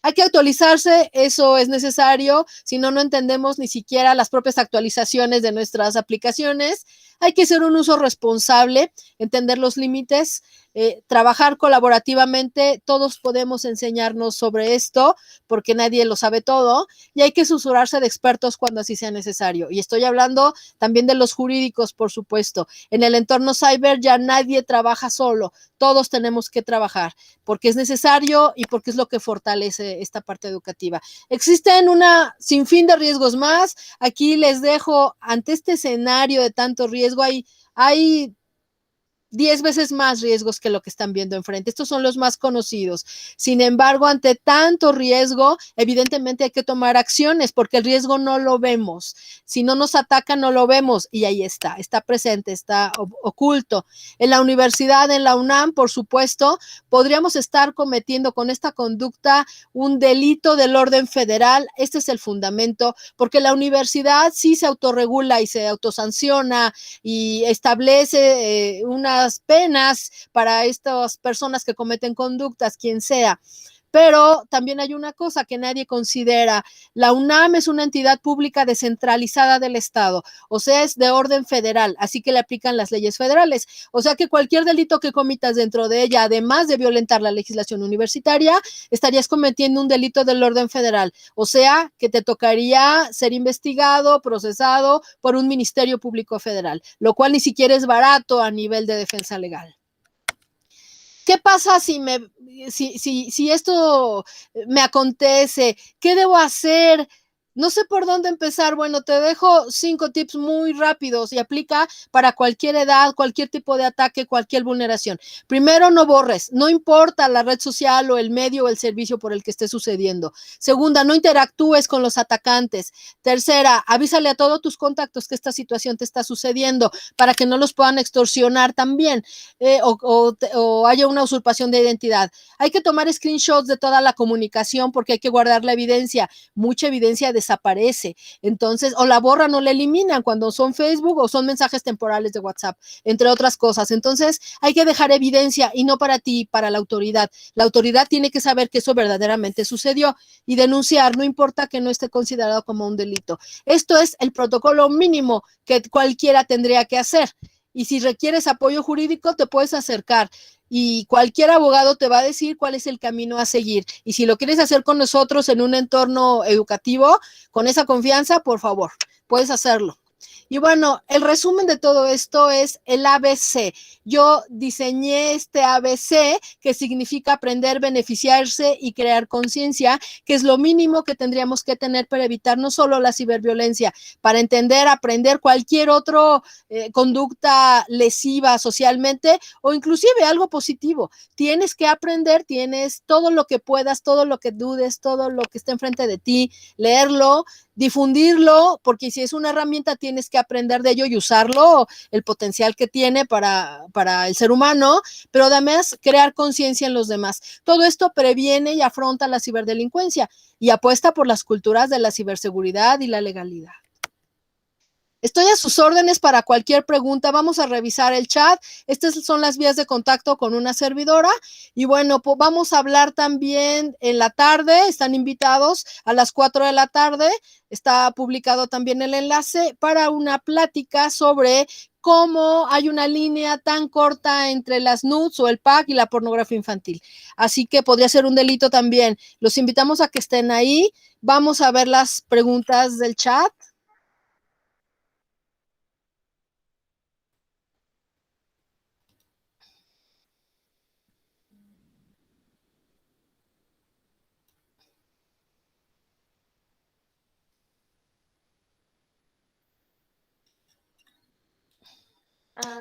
Hay que actualizarse, eso es necesario, si no, no entendemos ni siquiera las propias actualizaciones de nuestras aplicaciones. Hay que hacer un uso responsable, entender los límites, trabajar colaborativamente. Todos podemos enseñarnos sobre esto porque nadie lo sabe todo, y hay que susurrarse de expertos cuando así sea necesario. Y estoy hablando también de los jurídicos, por supuesto. En el entorno cyber ya nadie trabaja solo, todos tenemos que trabajar porque es necesario y porque es lo que fortalece esta parte educativa. Existen una sinfín de riesgos más. Aquí les dejo, ante este escenario de tanto riesgo, hay 10 veces más riesgos que lo que están viendo enfrente. Estos son los más conocidos. Sin embargo, ante tanto riesgo, evidentemente hay que tomar acciones porque el riesgo no lo vemos. Si no nos atacan, no lo vemos y ahí está presente, está oculto. En la universidad, en la UNAM, por supuesto, podríamos estar cometiendo con esta conducta un delito del orden federal. Este es el fundamento, porque la universidad sí se autorregula y se autosanciona y establece unas penas para estas personas que cometen conductas, quien sea. Pero también hay una cosa que nadie considera. La UNAM es una entidad pública descentralizada del Estado, o sea, es de orden federal, así que le aplican las leyes federales. O sea que cualquier delito que comitas dentro de ella, además de violentar la legislación universitaria, estarías cometiendo un delito del orden federal. O sea que te tocaría ser investigado, procesado por un ministerio público federal, lo cual ni siquiera es barato a nivel de defensa legal. ¿Qué pasa si esto me acontece? ¿Qué debo hacer? No sé por dónde empezar. Bueno, te dejo 5 tips muy rápidos y aplica para cualquier edad, cualquier tipo de ataque, cualquier vulneración. Primero, no borres, no importa la red social o el medio o el servicio por el que esté sucediendo. Segunda, no interactúes con los atacantes. Tercera, avísale a todos tus contactos que esta situación te está sucediendo para que no los puedan extorsionar también o haya una usurpación de identidad. Hay que tomar screenshots de toda la comunicación porque hay que guardar la evidencia. Mucha evidencia desaparece. Entonces, o la borran o la eliminan cuando son Facebook o son mensajes temporales de WhatsApp, entre otras cosas. Entonces, hay que dejar evidencia y no para ti, para la autoridad. La autoridad tiene que saber que eso verdaderamente sucedió y denunciar, no importa que no esté considerado como un delito. Esto es el protocolo mínimo que cualquiera tendría que hacer. Y si requieres apoyo jurídico, te puedes acercar y cualquier abogado te va a decir cuál es el camino a seguir. Y si lo quieres hacer con nosotros en un entorno educativo, con esa confianza, por favor, puedes hacerlo. Y bueno, el resumen de todo esto es el ABC. Yo diseñé este ABC que significa aprender, beneficiarse y crear conciencia, que es lo mínimo que tendríamos que tener para evitar no solo la ciberviolencia, para entender, aprender cualquier otra conducta lesiva socialmente o inclusive algo positivo. Tienes que aprender, tienes todo lo que puedas, todo lo que dudes, todo lo que esté enfrente de ti, leerlo, difundirlo, porque si es una herramienta tienes que aprender de ello y usarlo, el potencial que tiene para el ser humano, pero además crear conciencia en los demás. Todo esto previene y afronta la ciberdelincuencia y apuesta por las culturas de la ciberseguridad y la legalidad. Estoy a sus órdenes para cualquier pregunta. Vamos a revisar el chat. Estas son las vías de contacto con una servidora. Y bueno, pues vamos a hablar también en la tarde. Están invitados a las 4 de la tarde. Está publicado también el enlace para una plática sobre cómo hay una línea tan corta entre las nudes o el pack y la pornografía infantil. Así que podría ser un delito también. Los invitamos a que estén ahí. Vamos a ver las preguntas del chat.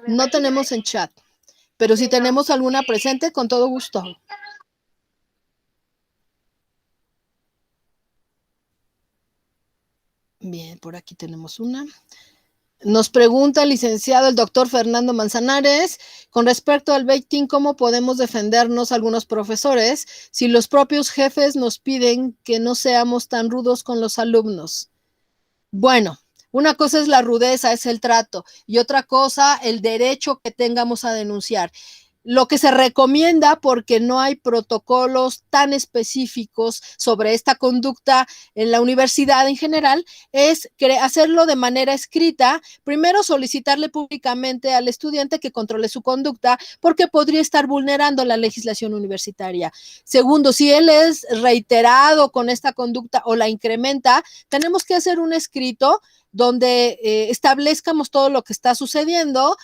No tenemos en chat, pero si tenemos alguna presente, con todo gusto. Bien, por aquí tenemos una. Nos pregunta el licenciado, el doctor Fernando Manzanares, con respecto al baiting, ¿cómo podemos defendernos algunos profesores si los propios jefes nos piden que no seamos tan rudos con los alumnos? Bueno, una cosa es la rudeza, es el trato, y otra cosa, el derecho que tengamos a denunciar. Lo que se recomienda, porque no hay protocolos tan específicos sobre esta conducta en la universidad en general, es hacerlo de manera escrita. Primero, solicitarle públicamente al estudiante que controle su conducta, porque podría estar vulnerando la legislación universitaria. Segundo, si él es reiterado con esta conducta o la incrementa, tenemos que hacer un escrito donde establezcamos todo lo que está sucediendo,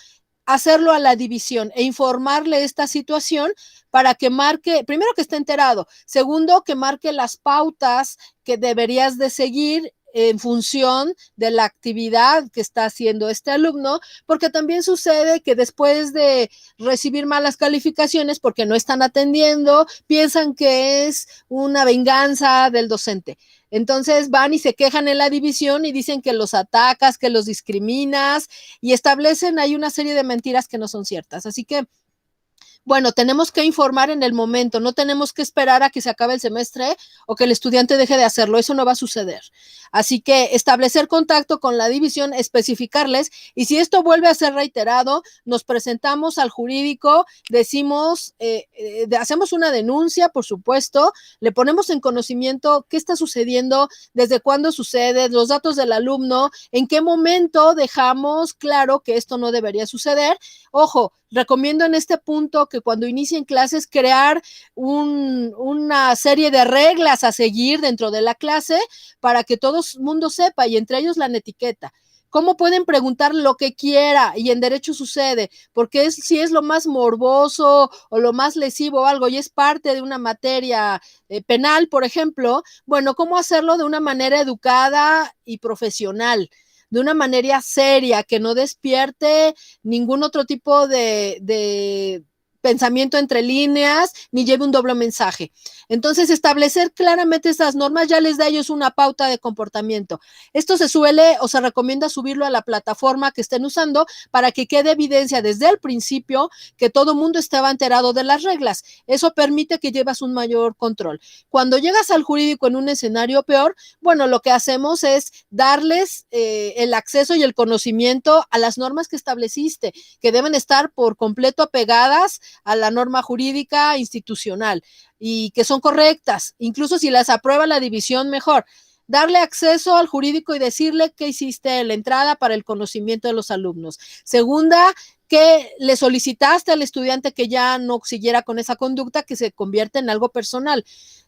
hacerlo a la división e informarle esta situación para que marque, primero que esté enterado, segundo que marque las pautas que deberías de seguir en función de la actividad que está haciendo este alumno, porque también sucede que después de recibir malas calificaciones porque no están atendiendo, piensan que es una venganza del docente. Entonces van y se quejan en la división y dicen que los atacas, que los discriminas y establecen ahí una serie de mentiras que no son ciertas. Así que bueno, tenemos que informar en el momento, no tenemos que esperar a que se acabe el semestre o que el estudiante deje de hacerlo, eso no va a suceder. Así que establecer contacto con la división, especificarles, y si esto vuelve a ser reiterado, nos presentamos al jurídico, decimos, hacemos una denuncia, por supuesto, le ponemos en conocimiento qué está sucediendo, desde cuándo sucede, los datos del alumno, en qué momento dejamos claro que esto no debería suceder. Ojo, recomiendo en este punto que cuando inicien clases crear una serie de reglas a seguir dentro de la clase para que todo el mundo sepa y entre ellos la netiqueta. ¿Cómo pueden preguntar lo que quiera? Y en derecho sucede, porque si es lo más morboso o lo más lesivo o algo y es parte de una materia penal, por ejemplo, bueno, ¿cómo hacerlo de una manera educada y profesional? De una manera seria, que no despierte ningún otro tipo de pensamiento entre líneas, ni lleve un doble mensaje. Entonces, establecer claramente estas normas ya les da a ellos una pauta de comportamiento. Esto se suele o se recomienda subirlo a la plataforma que estén usando para que quede evidencia desde el principio que todo mundo estaba enterado de las reglas. Eso permite que llevas un mayor control. Cuando llegas al jurídico en un escenario peor, bueno, lo que hacemos es darles el acceso y el conocimiento a las normas que estableciste, que deben estar por completo apegadas a la norma jurídica institucional y que son correctas, incluso si las aprueba la división, mejor. Darle acceso al jurídico y decirle qué hiciste en la entrada para el conocimiento de los alumnos. Segunda, que le solicitaste al estudiante que ya no siguiera con esa conducta que se convierte en algo personal.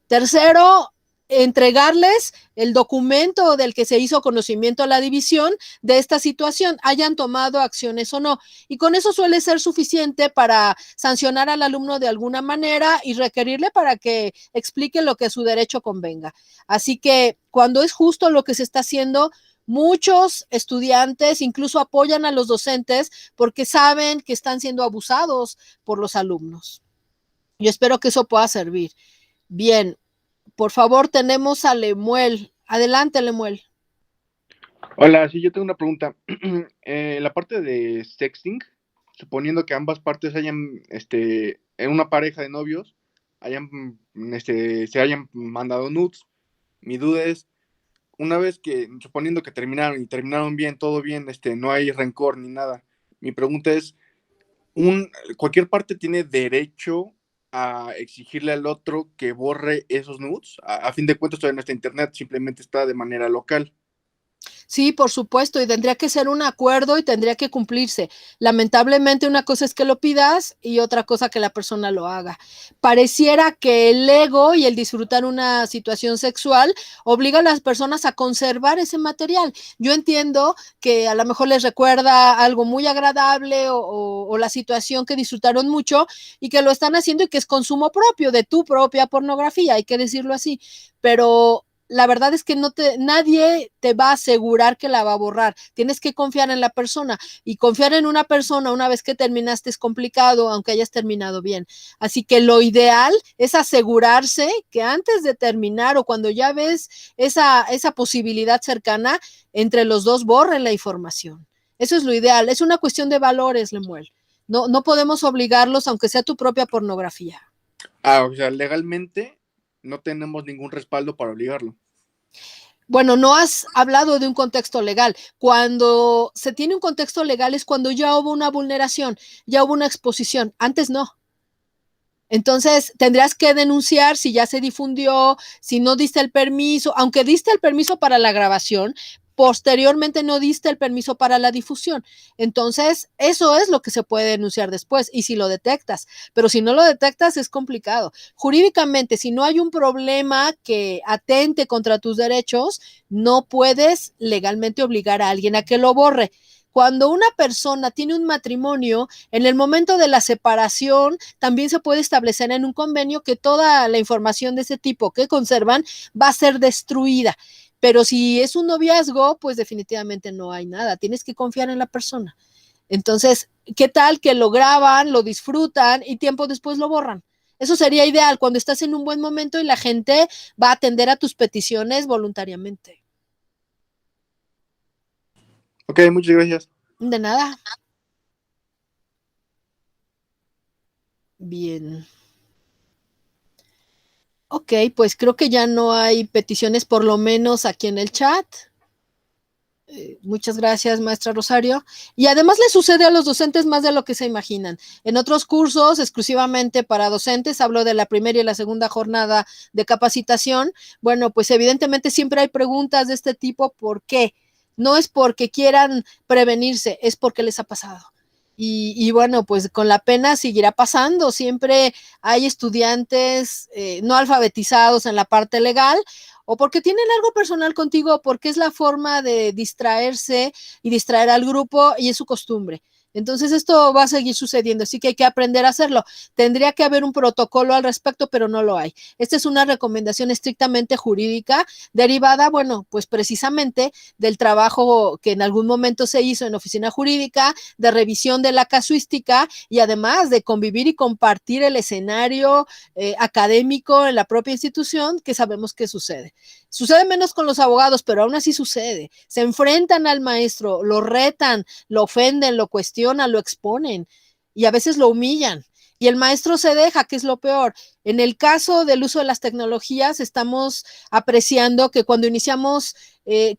Tercero, entregarles el documento del que se hizo conocimiento a la división de esta situación, hayan tomado acciones o no. Y con eso suele ser suficiente para sancionar al alumno de alguna manera y requerirle para que explique lo que a su derecho convenga. Así que cuando es justo lo que se está haciendo, muchos estudiantes incluso apoyan a los docentes porque saben que están siendo abusados por los alumnos. Yo espero que eso pueda servir. Bien, por favor, tenemos a Lemuel. Adelante, Lemuel. Hola, sí, yo tengo una pregunta. La parte de sexting, suponiendo que ambas partes hayan, en una pareja de novios, se hayan mandado nudes, mi duda es, una vez que, suponiendo que terminaron bien, todo bien, no hay rencor ni nada, mi pregunta es, ¿cualquier parte tiene derecho a exigirle al otro que borre esos nudes? A fin de cuentas, todavía no está internet, simplemente está de manera local. Sí, por supuesto, y tendría que ser un acuerdo y tendría que cumplirse. Lamentablemente, una cosa es que lo pidas y otra cosa que la persona lo haga. Pareciera que el ego y el disfrutar una situación sexual obliga a las personas a conservar ese material. Yo entiendo que a lo mejor les recuerda algo muy agradable o la situación que disfrutaron mucho y que lo están haciendo y que es consumo propio de tu propia pornografía, hay que decirlo así, pero la verdad es que nadie te va a asegurar que la va a borrar. Tienes que confiar en la persona y confiar en una persona una vez que terminaste es complicado, aunque hayas terminado bien. Así que lo ideal es asegurarse que antes de terminar o cuando ya ves esa posibilidad cercana, entre los dos borren la información. Eso es lo ideal. Es una cuestión de valores, Lemuel. No podemos obligarlos, aunque sea tu propia pornografía. O sea, legalmente no tenemos ningún respaldo para obligarlo. Bueno, no has hablado de un contexto legal. Cuando se tiene un contexto legal es cuando ya hubo una vulneración, ya hubo una exposición. Antes no. Entonces, tendrás que denunciar si ya se difundió, si no diste el permiso, aunque diste el permiso para la grabación, posteriormente no diste el permiso para la difusión. Entonces, eso es lo que se puede denunciar después y si lo detectas, pero si no lo detectas es complicado. Jurídicamente, si no hay un problema que atente contra tus derechos, no puedes legalmente obligar a alguien a que lo borre. Cuando una persona tiene un matrimonio, en el momento de la separación, también se puede establecer en un convenio que toda la información de ese tipo que conservan va a ser destruida. pero si es un noviazgo, pues definitivamente no hay nada, tienes que confiar en la persona. Entonces, ¿qué tal que lo graban, lo disfrutan y tiempo después lo borran? Eso sería ideal cuando estás en un buen momento y la gente va a atender a tus peticiones voluntariamente. Ok, muchas gracias. De nada. Bien. Ok, pues creo que ya no hay peticiones, por lo menos aquí en el chat. Muchas gracias, maestra Rosario. Y además le sucede a los docentes más de lo que se imaginan. En otros cursos, exclusivamente para docentes, hablo de la primera y la segunda jornada de capacitación. Bueno, pues evidentemente siempre hay preguntas de este tipo. ¿Por qué? No es porque quieran prevenirse, es porque les ha pasado. Y bueno, pues con la pena seguirá pasando. Siempre hay estudiantes no alfabetizados en la parte legal o porque tienen algo personal contigo, o porque es la forma de distraerse y distraer al grupo y es su costumbre. Entonces esto va a seguir sucediendo, así que hay que aprender a hacerlo. Tendría que haber un protocolo al respecto, pero no lo hay. Esta es una recomendación estrictamente jurídica, derivada, bueno, pues precisamente del trabajo que en algún momento se hizo en oficina jurídica, de revisión de la casuística y además de convivir y compartir el escenario académico en la propia institución, que sabemos que sucede. Sucede menos con los abogados, pero aún así sucede. Se enfrentan al maestro, lo retan, lo ofenden, lo cuestionan, lo exponen y a veces lo humillan. Y el maestro se deja, que es lo peor. En el caso del uso de las tecnologías, estamos apreciando que cuando iniciamos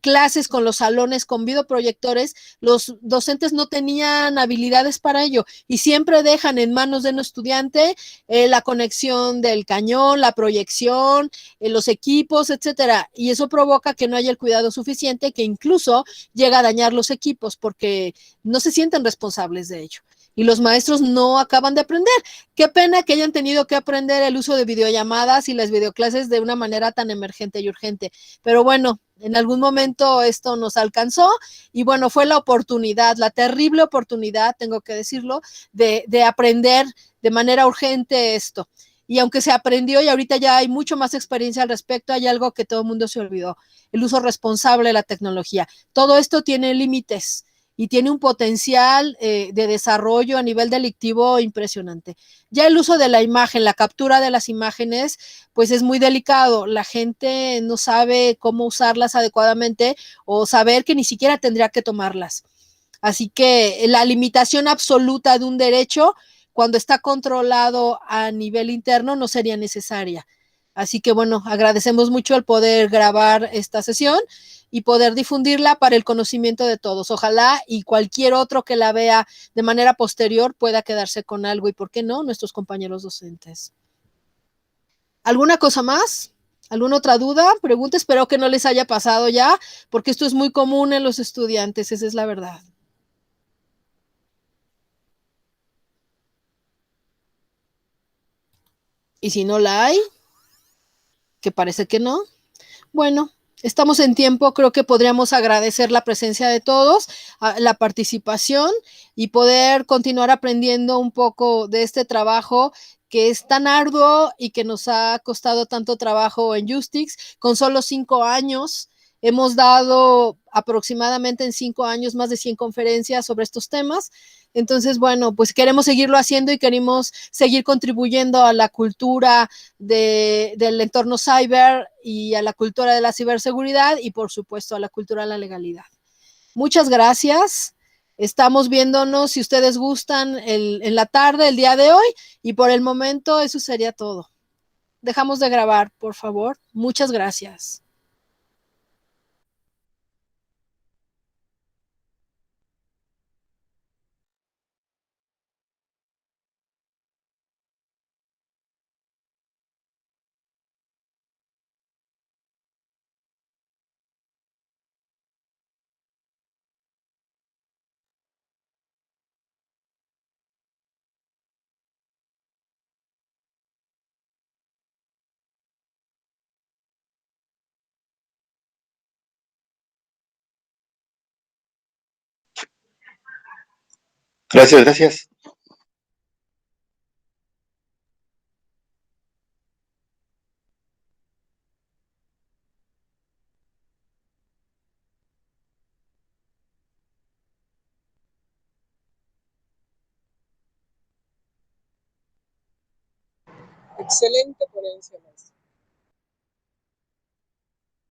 clases con los salones con videoproyectores, los docentes no tenían habilidades para ello y siempre dejan en manos de un estudiante la conexión del cañón, la proyección, los equipos, etcétera. Y eso provoca que no haya el cuidado suficiente, que incluso llega a dañar los equipos porque no se sienten responsables de ello. Y los maestros no acaban de aprender. Qué pena que hayan tenido que aprender el uso de videollamadas y las videoclases de una manera tan emergente y urgente. Pero bueno, en algún momento esto nos alcanzó y bueno, fue la oportunidad, la terrible oportunidad, tengo que decirlo, de aprender de manera urgente esto. Y aunque se aprendió y ahorita ya hay mucho más experiencia al respecto, hay algo que todo el mundo se olvidó, el uso responsable de la tecnología. Todo esto tiene límites y tiene un potencial de desarrollo a nivel delictivo impresionante. Ya el uso de la imagen, la captura de las imágenes, pues es muy delicado. La gente no sabe cómo usarlas adecuadamente o saber que ni siquiera tendría que tomarlas. Así que la limitación absoluta de un derecho, cuando está controlado a nivel interno, no sería necesaria. Así que bueno, agradecemos mucho el poder grabar esta sesión y poder difundirla para el conocimiento de todos. Ojalá y cualquier otro que la vea de manera posterior pueda quedarse con algo y, ¿por qué no?, nuestros compañeros docentes. ¿Alguna cosa más? ¿Alguna otra duda? Pregunta, espero que no les haya pasado ya, porque esto es muy común en los estudiantes, esa es la verdad. Y si no la hay, que parece que no, bueno, estamos en tiempo, creo que podríamos agradecer la presencia de todos, la participación y poder continuar aprendiendo un poco de este trabajo que es tan arduo y que nos ha costado tanto trabajo en Justix. Con solo 5 años hemos dado aproximadamente en 5 años más de 100 conferencias sobre estos temas. Entonces, bueno, pues queremos seguirlo haciendo y queremos seguir contribuyendo a la cultura del entorno cyber y a la cultura de la ciberseguridad y, por supuesto, a la cultura de la legalidad. Muchas gracias. Estamos viéndonos, si ustedes gustan, en la tarde, el día de hoy, y por el momento eso sería todo. Dejamos de grabar, por favor. Muchas gracias. Gracias, gracias. Excelente ponencia, María.